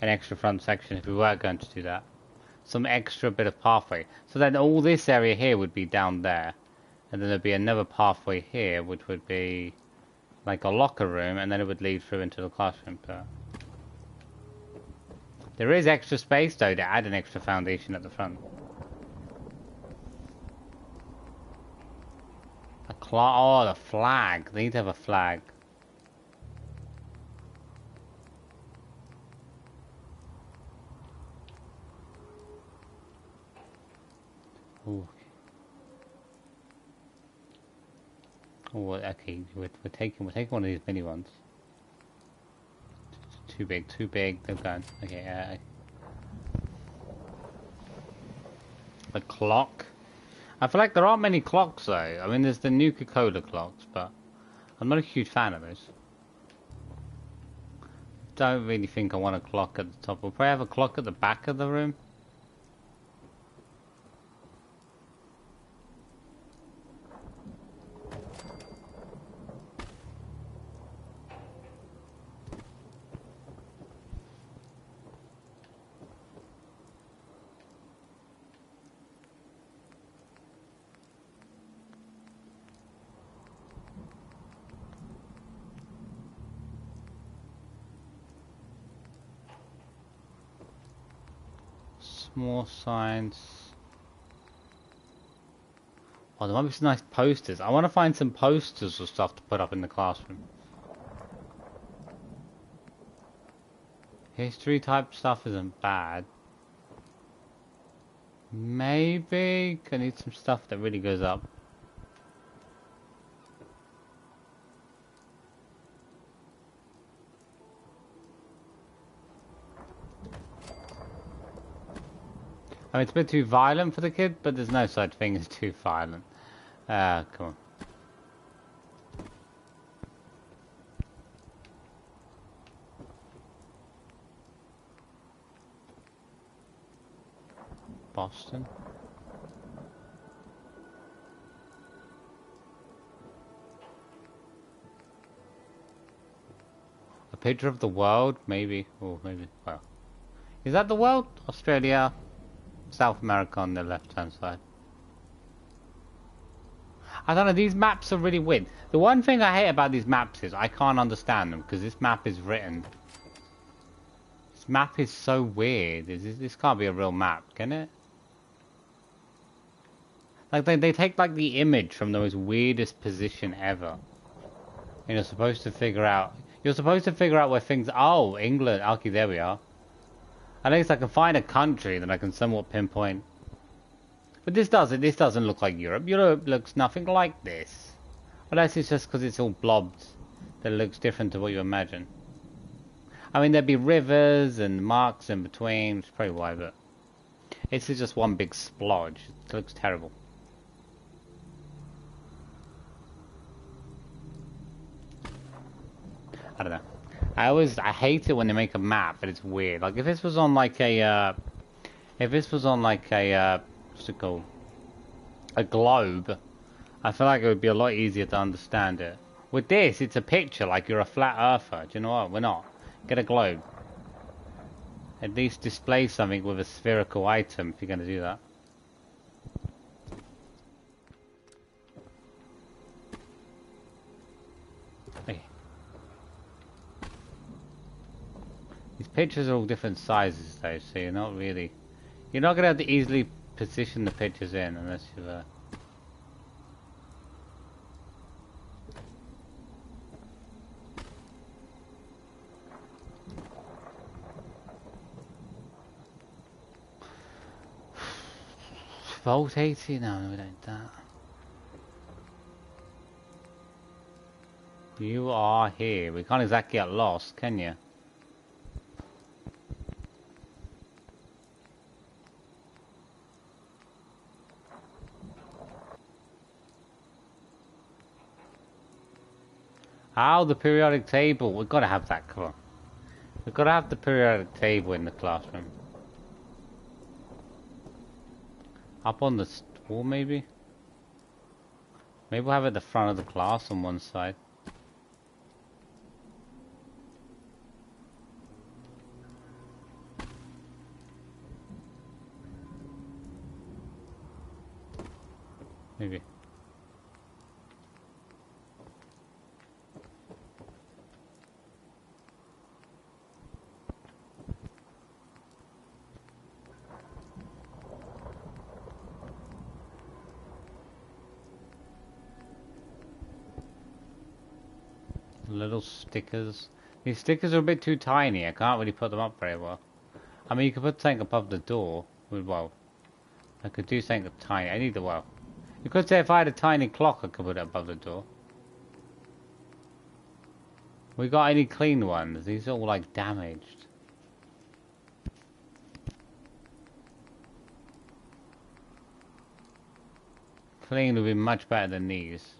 extra front section if we were going to do that. Some extra bit of pathway. So then all this area here would be down there. And then there'd be another pathway here, which would be like a locker room, and then it would lead through into the classroom. But there is extra space though to add an extra foundation at the front. Oh, the flag. They need to have a flag. Ooh. Oh, okay. We're taking one of these mini ones. Too big. They're gone. Okay. A clock. I feel like there aren't many clocks though. I mean, there's the Nuka-Cola clocks, but I'm not a huge fan of those. Don't really think I want a clock at the top. We'll probably have a clock at the back of the room. More signs. Oh, there might be some nice posters. I want to find some posters or stuff to put up in the classroom. History type stuff isn't bad. Maybe I need some stuff that really goes up. I mean, it's a bit too violent for the kid, but there's no such thing as too violent. Come on. Boston. A picture of the world, maybe. Or maybe, well. Is that the world? Australia, South America on the left-hand side. I don't know, these maps are really weird. The one thing I hate about these maps is I can't understand them, because this map is written. This map is so weird. This can't be a real map, can it? Like, they take, like, the image from the most weirdest position ever. And you're supposed to figure out... You're supposed to figure out where things... Oh, England. Okay, there we are. At least I can find a country that I can somewhat pinpoint. But this doesn't look like Europe. Europe looks nothing like this. Unless it's just because it's all blobbed that it looks different to what you imagine. I mean, there'd be rivers and marks in between, which is probably why, but... This is just one big splodge. It looks terrible. I don't know. I hate it when they make a map, but it's weird. Like, if this was on like a, what's it called? A globe, I feel like it would be a lot easier to understand it. With this, it's a picture, like you're a flat earther. Do you know what? We're not. Get a globe. At least display something with a spherical item if you're going to do that. Hey. These pictures are all different sizes though, so you're not going to have to easily position the pictures in unless you've Vault 80? No, we don't do that. You are here. We can't exactly get lost, can you? Oh, the periodic table. We've got to have that, come on. We've got to have the periodic table in the classroom. Up on the wall, maybe? Maybe we'll have it at the front of the class on one side. Maybe. Little stickers. These stickers are a bit too tiny. I can't really put them up very well. I mean, you could put something above the door. Well, I could do something tiny. I need the well. You could say if I had a tiny clock, I could put it above the door. We got any clean ones? These are all like damaged. Clean would be much better than these.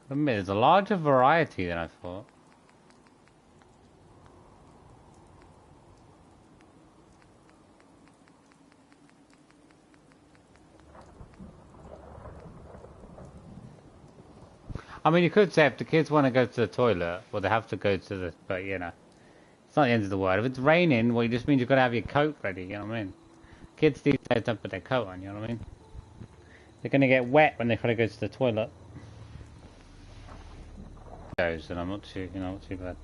I admit, there's a larger variety than I thought. I mean, you could say if the kids want to go to the toilet, well, they have to go to the... But, you know, it's not the end of the world. If it's raining, well, it just means you've got to have your coat ready, you know what I mean? Kids these days don't put their coat on, you know what I mean? They're going to get wet when they try to go to the toilet. And I'm not too, not too bad.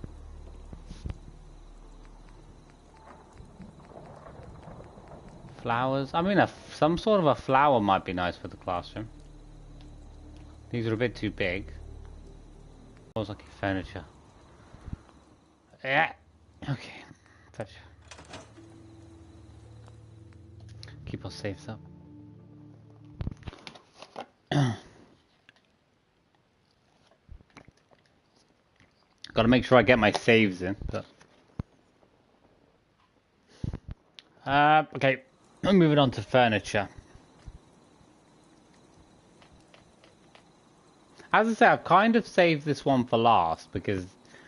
Flowers? I mean, some sort of a flower might be nice for the classroom. These are a bit too big. Looks like furniture. Yeah. Okay. Fetch. Keep our safes up. Gotta make sure I get my saves in. But... okay. I'm moving on to furniture. As I say, I've kind of saved this one for last because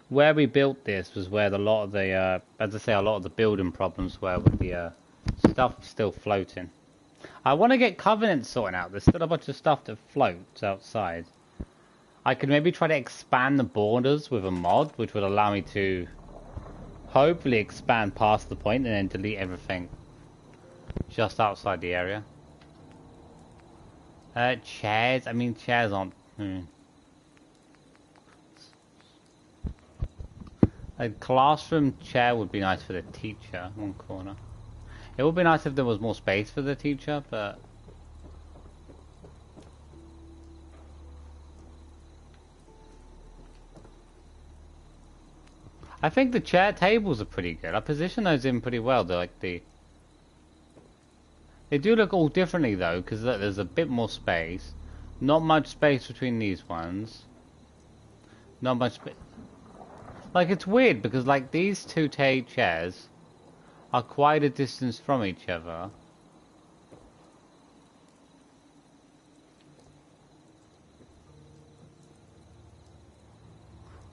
where we built this was where a lot of the, as I say, a lot of the building problems were with the stuff still floating. I want to get Covenant sorted out. There's still a bunch of stuff that floats outside. I could maybe try to expand the borders with a mod, which would allow me to hopefully expand past the point and then delete everything just outside the area. Chairs. I mean, chairs aren't... A classroom chair would be nice for the teacher, one corner. It would be nice if there was more space for the teacher, but... I think the chair tables are pretty good. I position those in pretty well. They're like the... They do look all differently though, because there's a bit more space. Not much space between these ones. Not much space. Like, it's weird, because like these two chairs are quite a distance from each other.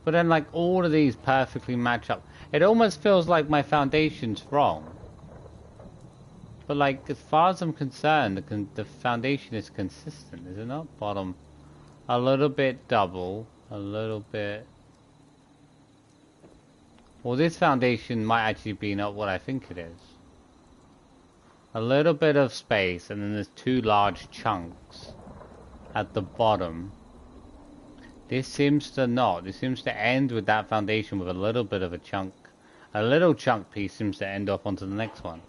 But then like all of these perfectly match up. It almost feels like my foundation's wrong. But like, as far as I'm concerned, the foundation is consistent, is it not? Bottom, a little bit double, a little bit... Well, this foundation might actually be not what I think it is. A little bit of space, and then there's two large chunks at the bottom. This seems to not. It seems to end with that foundation with a little bit of a chunk. A little chunk piece seems to end up onto the next one.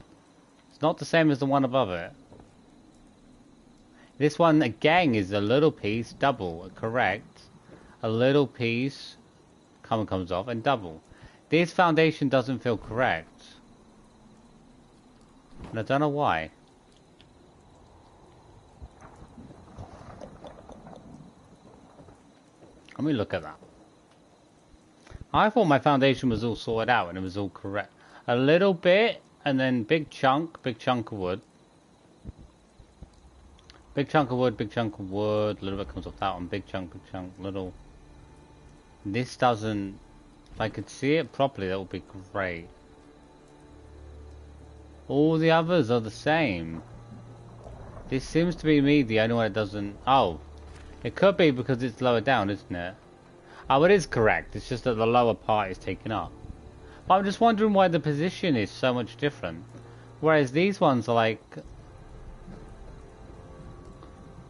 It's not the same as the one above it. This one again is a little piece, double, correct. A little piece comes off and double. This foundation doesn't feel correct. And I don't know why. Let me look at that. I thought my foundation was all sorted out and it was all correct. A little bit, and then big chunk of wood. Big chunk of wood, big chunk of wood. A little bit comes off that one. Big chunk, little. This doesn't... If I could see it properly, that would be great. All the others are the same. This seems to be me, the only one that doesn't... Oh. It could be because it's lower down, isn't it? Oh, it is correct. It's just that the lower part is taken up. But I'm just wondering why the position is so much different. Whereas these ones are like...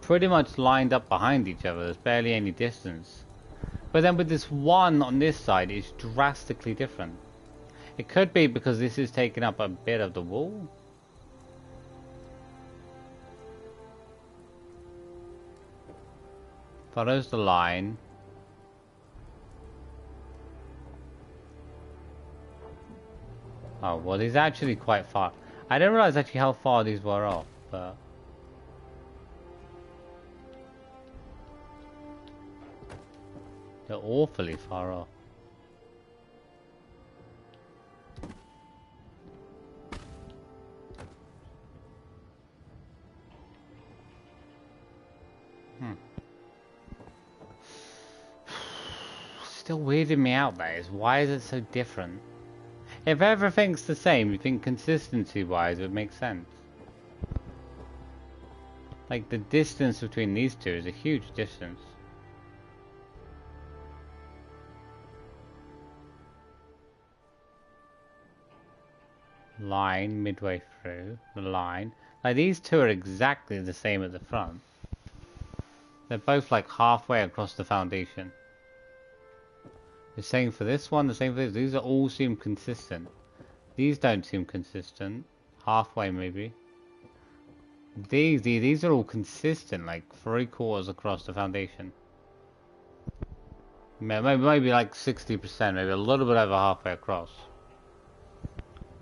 pretty much lined up behind each other. There's barely any distance. But then with this one on this side, it's drastically different. It could be because this is taking up a bit of the wall. Follows the line. Oh, well, these are actually quite far. I didn't realize actually how far these were off, but... They're awfully far off. Still weirding me out, that is. Why is it so different? If everything's the same, you think consistency-wise it would make sense. Like, the distance between these two is a huge distance. Line midway through the line. Like, these two are exactly the same at the front. They're both like halfway across the foundation. The same for this one, the same for this. These are all seem consistent. These don't seem consistent. Halfway maybe. These are all consistent, like 3/4 across the foundation. Maybe like 60%, maybe a little bit over halfway across.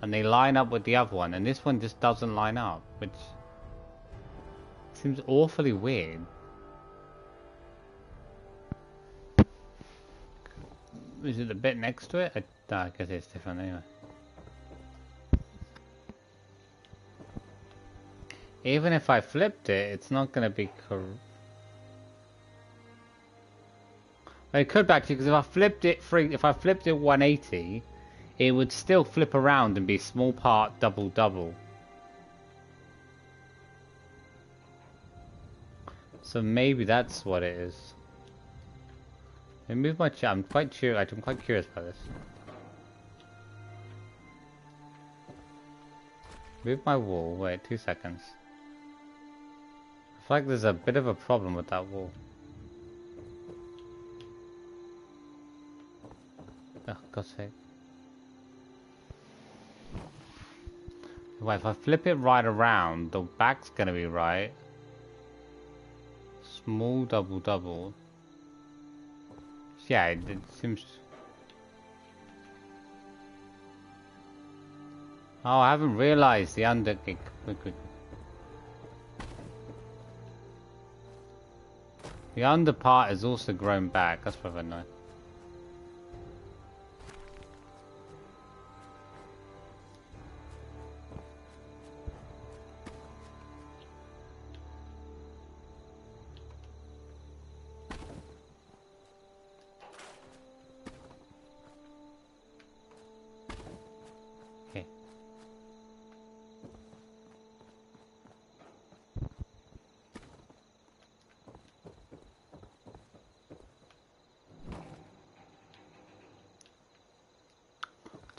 And they line up with the other one, and this one just doesn't line up, which seems awfully weird. Is it the bit next to it? I guess it's different anyway. Even if I flipped it, it's not going to be correct. It could actually, because if I flipped it 180, it would still flip around and be small part double double. So maybe that's what it is. Let me move my chair. I'm quite curious about this. Move my wall. Wait, 2 seconds. I feel like there's a bit of a problem with that wall. Oh, God's sake. Wait, if I flip it right around, the back's gonna be right. Small double double. Yeah, it seems... Oh, I haven't realized the under... The under part is also grown back. That's probably nice.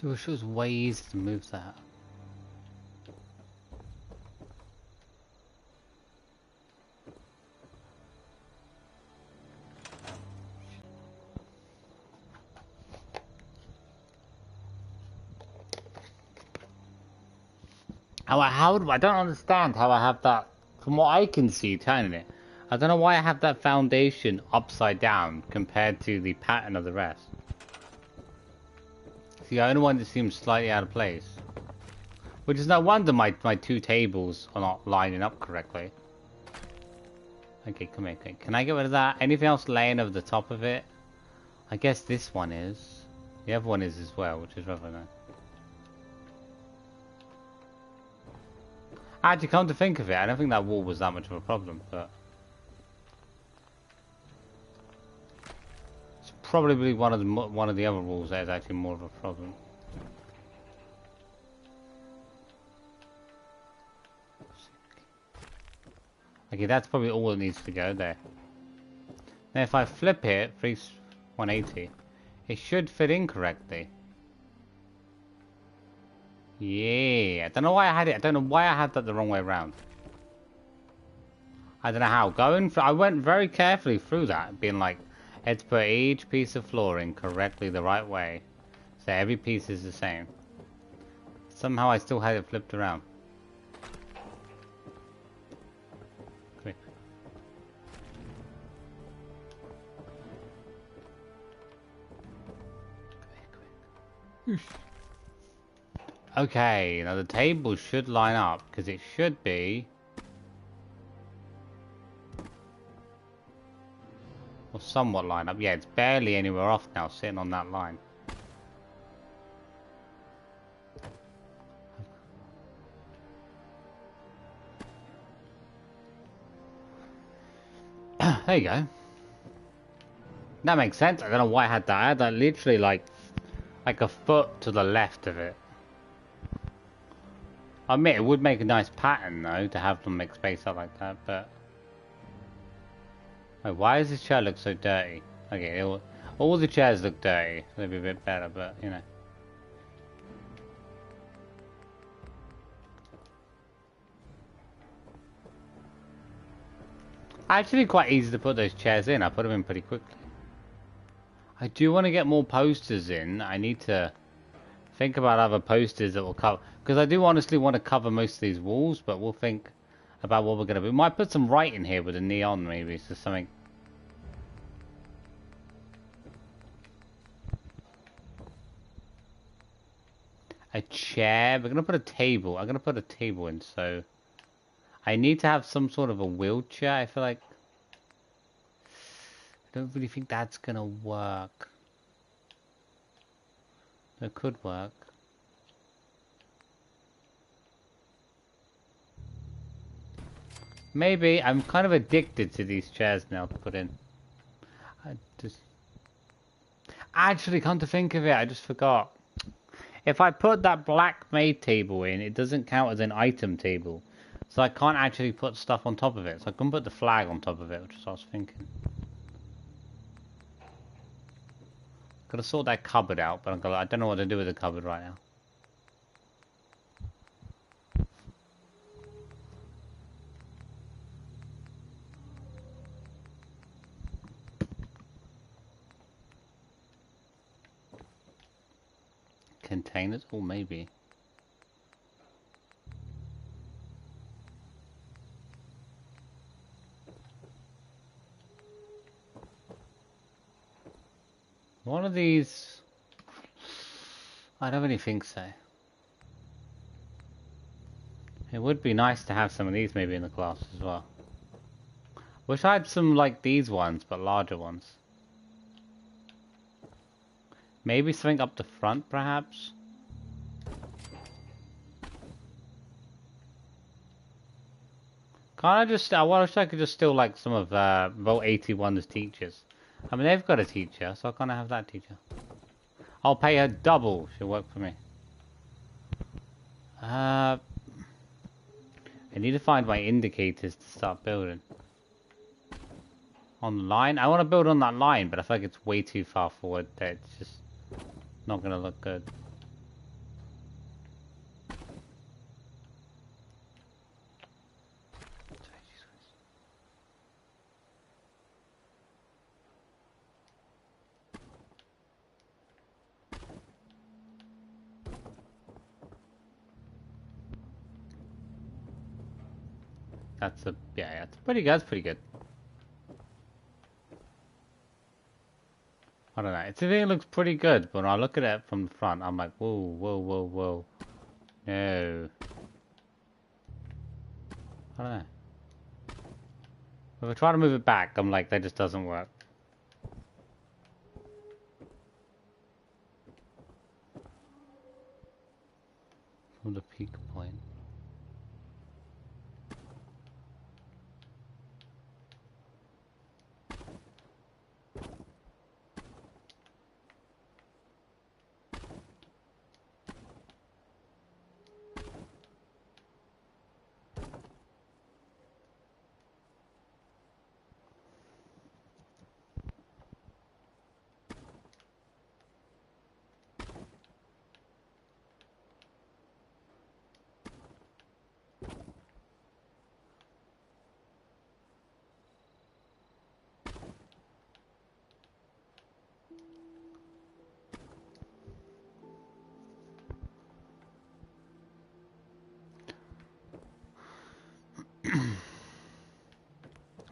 Dude, it was way easier to move that. I don't understand how I have that, from what I can see turning it. I don't know why I have that foundation upside down compared to the pattern of the rest. It's the only one that seems slightly out of place. Which is no wonder my two tables are not lining up correctly. Okay, come here. Okay. Can I get rid of that? Anything else laying over the top of it? I guess this one is. The other one is as well, which is rather nice. Actually, come to think of it, I don't think that wall was that much of a problem, but... It's probably one of the other walls that is actually more of a problem. Okay, that's probably all that needs to go there. Now if I flip it, 180, it should fit in correctly. Yeah, I don't know why I had it. I don't know why I had that the wrong way around. I don't know how. I went very carefully through that, being like, let's put each piece of flooring correctly the right way, so every piece is the same. Somehow I still had it flipped around. Quick. Quick. Okay, now the table should line up, because it should be... Or somewhat line up. Yeah, it's barely anywhere off now, sitting on that line. There you go. That makes sense. I don't know why I had that. I had that literally like a foot to the left of it. I admit it would make a nice pattern though to have them make space up like that, but wait, why does this chair look so dirty? Okay, all the chairs look dirty. They'd be a bit better, but you know. Actually, quite easy to put those chairs in. I put them in pretty quickly. I do want to get more posters in. I need to think about other posters that will cover, because I do honestly want to cover most of these walls, but we'll think about what we're gonna be. We might put some writing here with a neon, maybe, so something. A chair. We're gonna put a table. I'm gonna put a table in, so I need to have some sort of a wheelchair. I feel like I don't really think that's gonna work. It could work. Maybe. I'm kind of addicted to these chairs now to put in. I just... Actually, come to think of it, I just forgot. If I put that black maid table in, it doesn't count as an item table. So I can't actually put stuff on top of it. So I can put the flag on top of it, which is what I was thinking. Gotta sort that cupboard out, but I don't know what to do with the cupboard right now. Containers? Or maybe. One of these... I don't really think so. It would be nice to have some of these maybe in the class as well. Wish I had some like these ones, but larger ones. Maybe something up the front, perhaps? Can't I just... I wish I could just steal like some of Vault 81's teachers. I mean, they've got a teacher, so I can't have that teacher. I'll pay her double. She'll work for me. I need to find my indicators to start building. On the line? I want to build on that line, but I feel like it's way too far forward that it's just not going to look good. That's a... yeah, that's pretty good. That's pretty good. I don't know. It's, I think it looks pretty good, but when I look at it from the front, I'm like, whoa, whoa, whoa, whoa. No. I don't know. If I try to move it back, I'm like, that just doesn't work. From the peak point.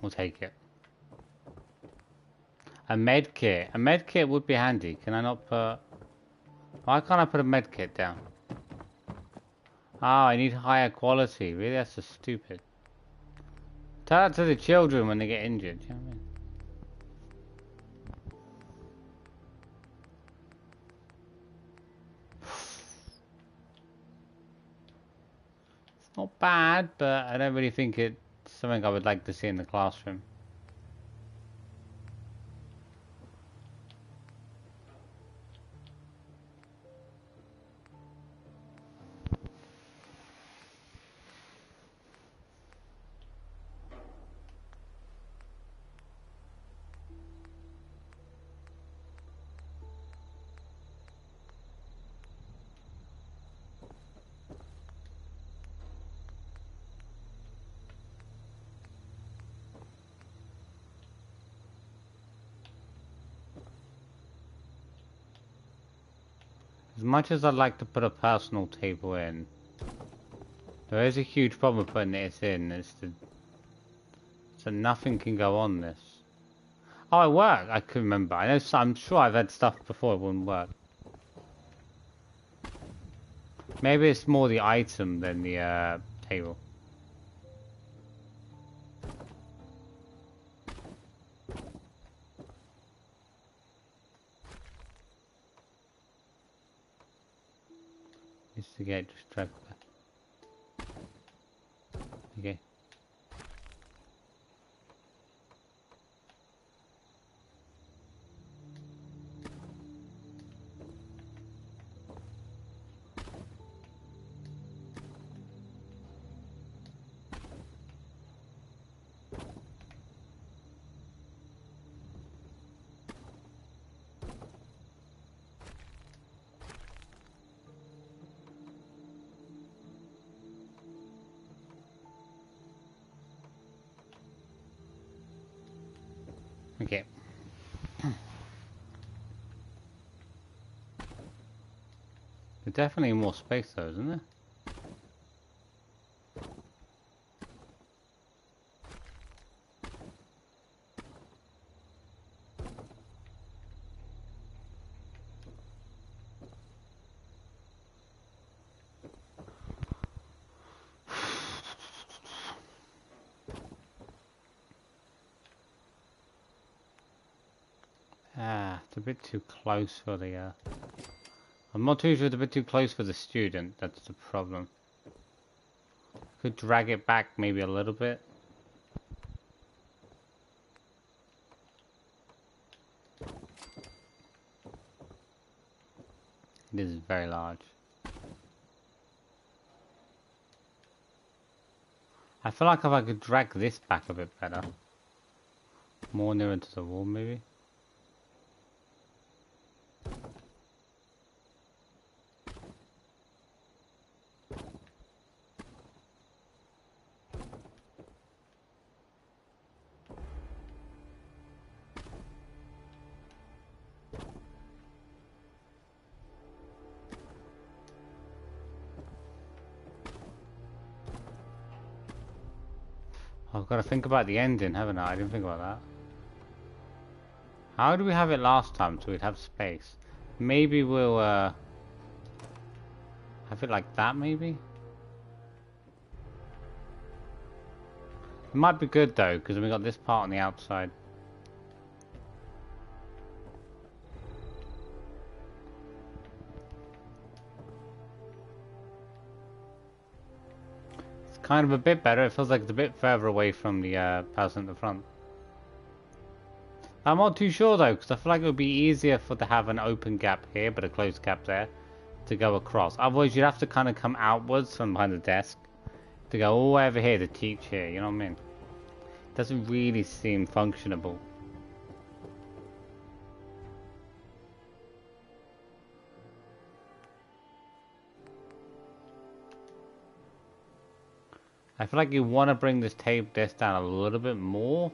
We'll take it. A med kit. A med kit would be handy. Can I not put... Why can't I put a med kit down? Oh, I need higher quality. Really? That's just stupid. Tell that to the children when they get injured. You know what I mean? It's not bad, but I don't really think it's something I would like to see in the classroom. As much as I'd like to put a personal table in, There is a huge problem with putting this in. So nothing can go on this. Oh, it worked. I couldn't remember. I'm sure I've had stuff before it wouldn't work. Maybe it's more the item than the table. Just to get just drag back. Okay. Okay. There's definitely more space though, isn't there? Ah, it's a bit too close for the I'm not too sure it's a bit too close for the student, that's the problem. Could drag it back maybe a little bit. It is very large. I feel like if I could drag this back a bit better. More near into the wall maybe. I've got to think about the ending, haven't I? I didn't think about that. How did we have it last time so we'd have space? Maybe we'll have it like that maybe? It might be good though, because we got this part on the outside. It's kind of a bit better. It feels like it's a bit further away from the person at the front. I'm not too sure though, because I feel like it would be easier to have an open gap here, but a closed gap there, to go across. Otherwise, you'd have to kind of come outwards from behind the desk to go all the way over here to teach here. You know what I mean? It doesn't really seem functionable. I feel like you want to bring this desk down a little bit more.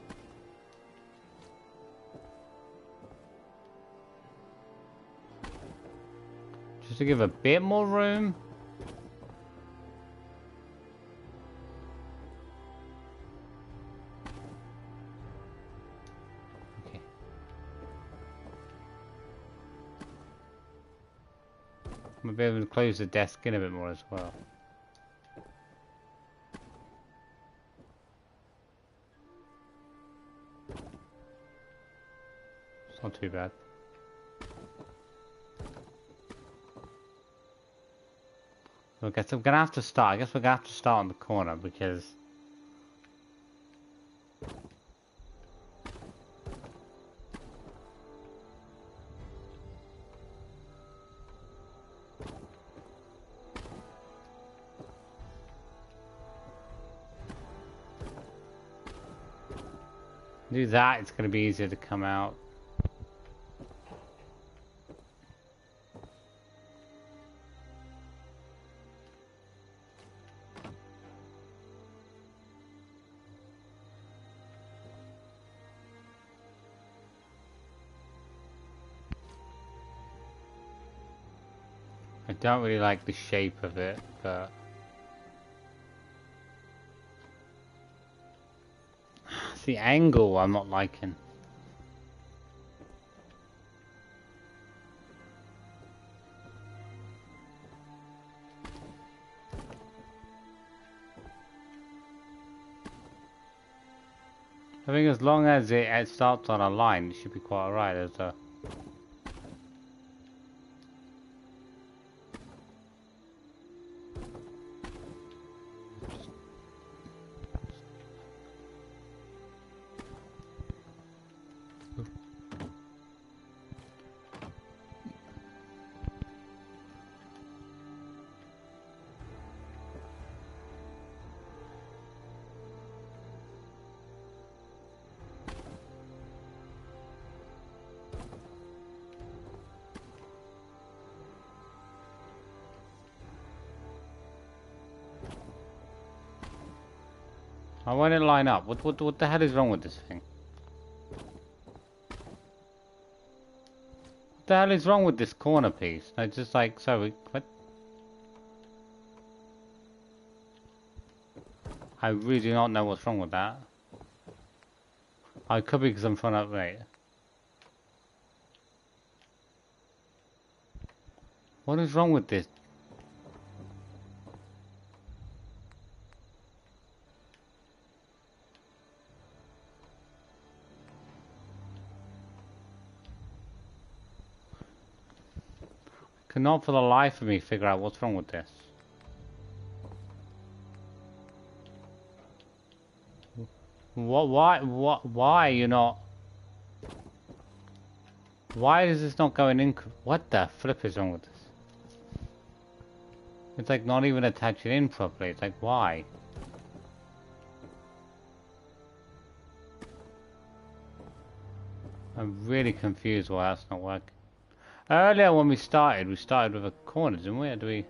Just to give a bit more room. Okay. I'm be able to close the desk in a bit more as well. It's not too bad. I guess I'm gonna have to start. I guess we're gonna have to start on the corner because do that. It's gonna be easier to come out. I don't really like the shape of it, but It's the angle I'm not liking. I think as long as it starts on a line, it should be quite alright. There's a... I want it to line up. What the hell is wrong with this thing? What the hell is wrong with this corner piece? I just like, so what? I really do not know what's wrong with that. I could be because I'm trying to update. What is wrong with this? Cannot for the life of me figure out what's wrong with this. Why are you not... Why is this not going in? What the flip is wrong with this? It's like not even attaching in properly. It's like, why? I'm really confused why that's not working. Earlier when we started with a corner, didn't we? Or do we...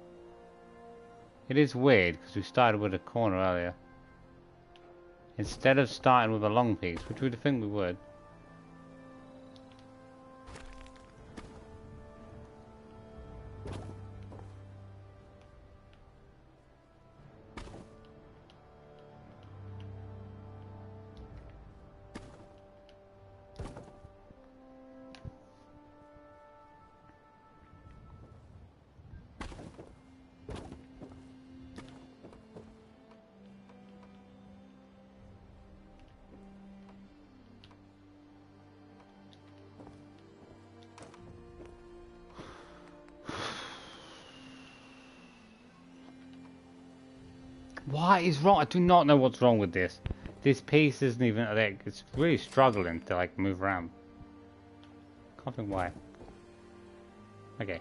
It is weird because we started with a corner earlier. Instead of starting with a long piece, which we'd think we would. What is wrong? I do not know what's wrong with this. This piece isn't even like, it's really struggling to like move around. Can't think why. Okay.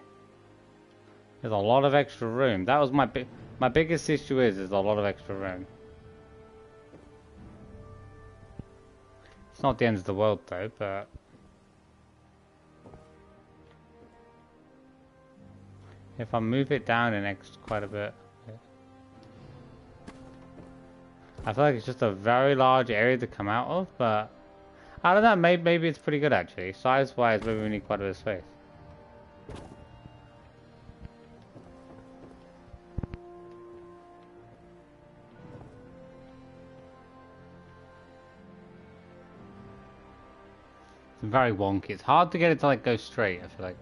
There's a lot of extra room. That was my biggest issue is there's a lot of extra room. It's not the end of the world though, but if I move it down in quite a bit. I feel like it's just a very large area to come out of, but I don't know, maybe it's pretty good actually. Size-wise, maybe we need quite a bit of space. It's very wonky. It's hard to get it to like go straight, I feel like.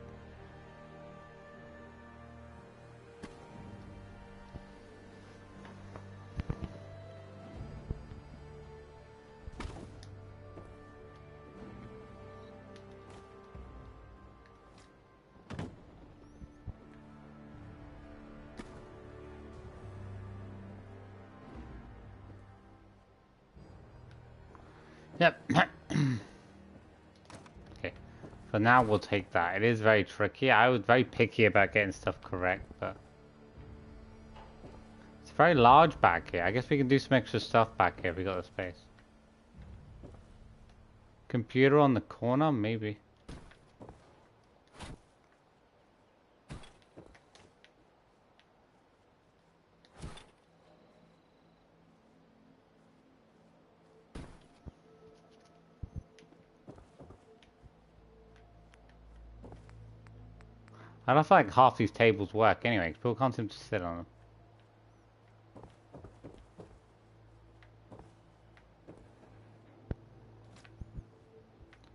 Yep. Okay. For now, we'll take that. It is very tricky. I was very picky about getting stuff correct, but it's very large back here. I guess we can do some extra stuff back here if we got the space. Computer on the corner, maybe. I don't feel like half these tables work anyway, people can't seem to sit on them.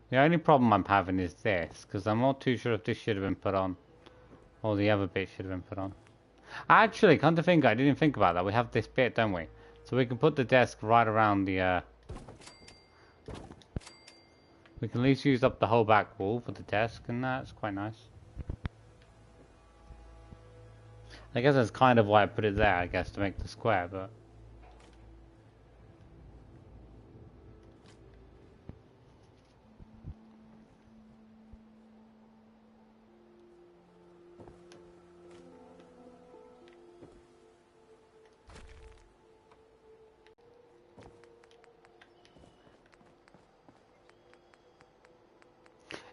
The only problem I'm having is this, because I'm not too sure if this should have been put on, or the other bit should have been put on. Actually, come to think, I didn't think about that. We have this bit, don't we? So we can put the desk right around the, we can at least use up the whole back wall for the desk, and that's quite nice. I guess that's kind of why I put it there, I guess, to make the square, but...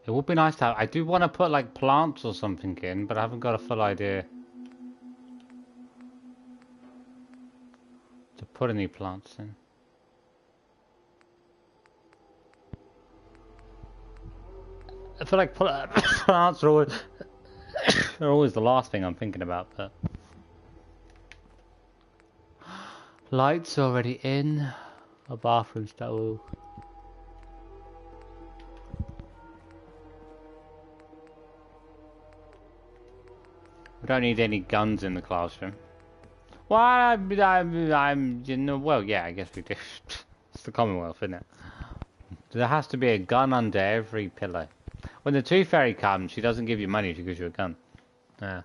It would be nice to have... I do want to put, like, plants or something in, but I haven't got a full idea to put any plants in. I feel like plants are always, are always the last thing I'm thinking about, but... Lights already in. A bathroom stall. We don't need any guns in the classroom. Well, you know, well, yeah, I guess we do. It's the Commonwealth, isn't it? There has to be a gun under every pillow. When the Tooth Fairy comes, she doesn't give you money, she gives you a gun. Yeah.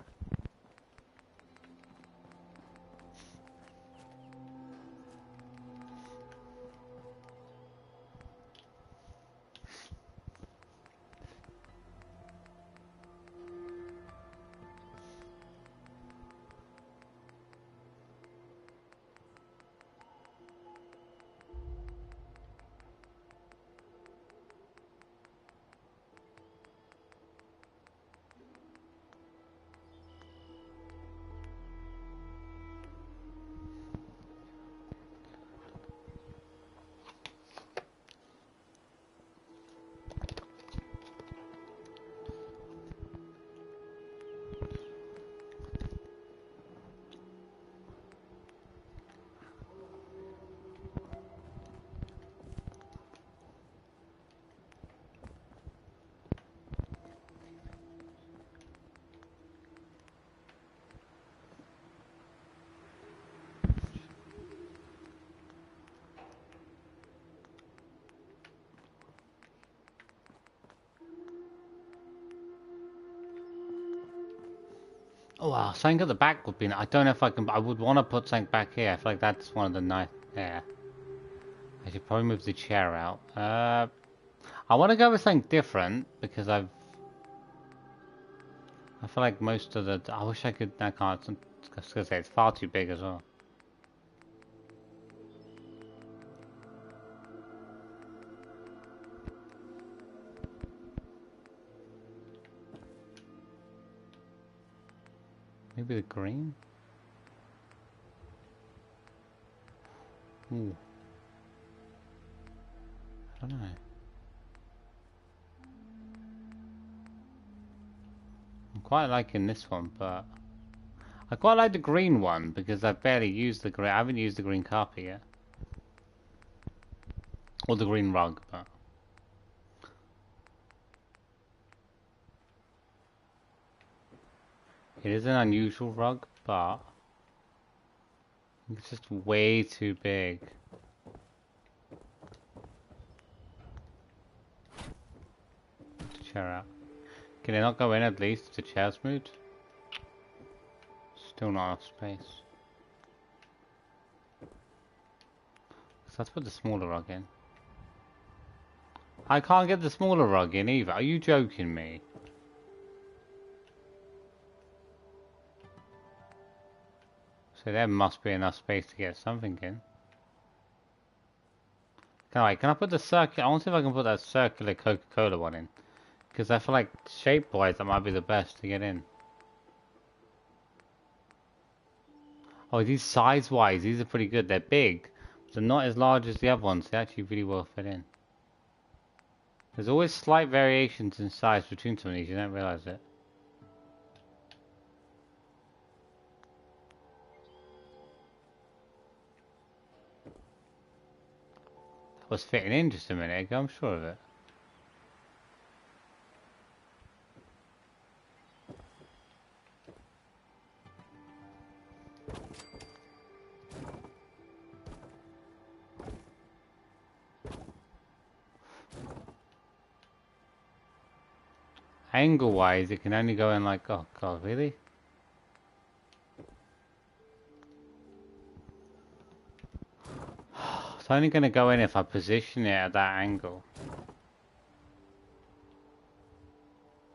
Oh wow, something at the back would be nice. I don't know if I can, I would want to put something back here. I feel like that's one of the nice, yeah. I should probably move the chair out. I want to go with something different, because I feel like most of the, I wish I could, I can't, I was going to say, it's far too big as well. Maybe the green? Ooh. I don't know. I'm quite liking this one, but I quite like the green one because I've barely used the green. I haven't used the green carpet yet, or the green rug, but it is an unusual rug, but it's just way too big. Put the chair out. Can it not go in at least if the chair's moved? Still not enough space. So let's put the smaller rug in. I can't get the smaller rug in either. Are you joking me? So there must be enough space to get something in. Can I put the circular? I want to see if I can put that circular Coca-Cola one in. Because I feel like shape-wise that might be the best to get in. Oh, these size-wise, these are pretty good. They're big. They're not as large as the other ones. They actually really well fit in. There's always slight variations in size between some of these. You don't realize it. That was fitting in just a minute ago. I'm sure of it. angle-wise, it can only go in like... Oh, God, really? It's only going to go in if I position it at that angle.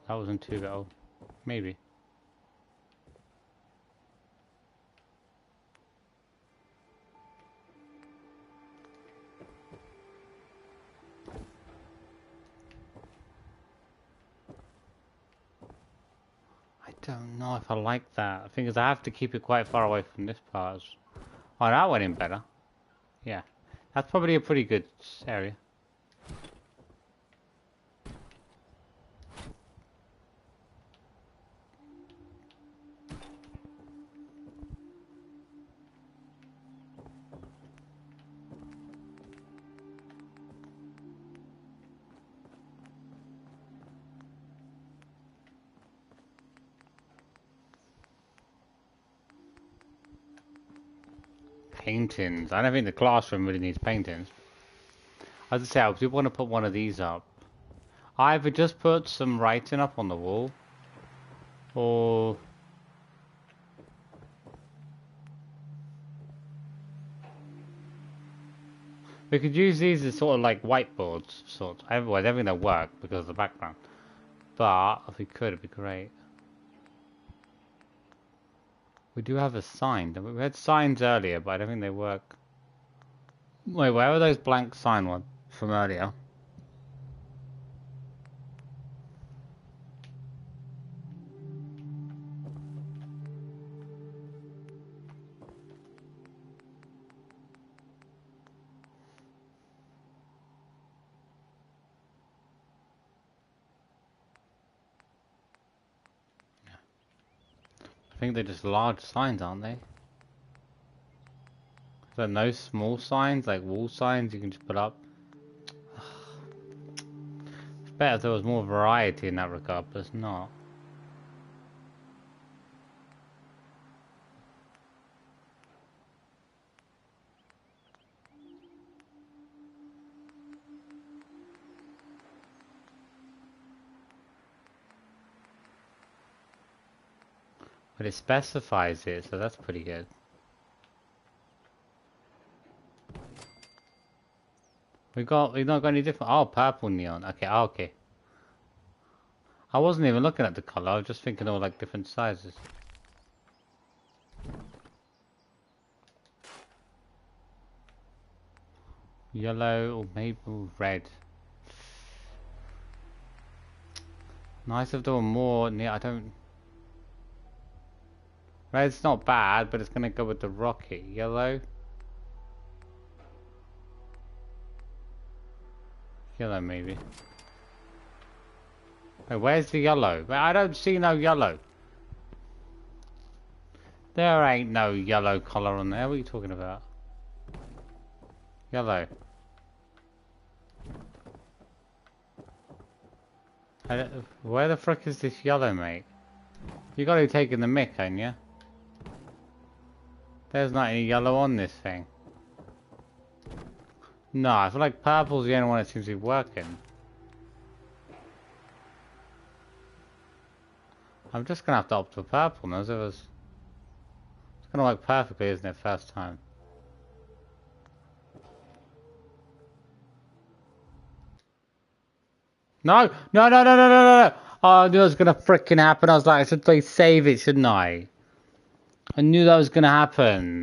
That wasn't too bad. Oh, maybe. I don't know if I like that. The thing is, I have to keep it quite far away from this part. Oh, that went in better. Yeah. That's probably a pretty good area. Paintings. I don't think the classroom really needs paintings. As I say, I do want to put one of these up. I either just put some writing up on the wall, or we could use these as sort of like whiteboards, sort of. Otherwise, everything will work because of the background. But if we could, it'd be great. We do have a sign. We had signs earlier, but I don't think they work. Wait, where were those blank sign ones from earlier? I think they're just large signs, aren't they? Is there no small signs, like wall signs you can just put up? It's better if there was more variety in that regard, but it's not. But it specifies it, so that's pretty good. We've not got any different. Oh, purple neon. Okay, okay. I wasn't even looking at the color. I was just thinking all like different sizes. Yellow or maybe red. Nice if there were more. I don't. Red's not bad, but it's gonna go with the rocket. Yellow. Yellow maybe. Wait, where's the yellow? I don't see no yellow. There ain't no yellow colour on there. What are you talking about? Yellow. Where the frick is this yellow, mate? You gotta be taking the mick, ain't ya? There's not any yellow on this thing. No, I feel like purple's the only one that seems to be working. I'm just gonna have to opt for purple now, so it's gonna work perfectly, isn't it, first time? No! No, no, no, no, no, no, no! Oh, I knew it was gonna frickin' happen. I was like, I should play save it, shouldn't I? I knew that was gonna happen.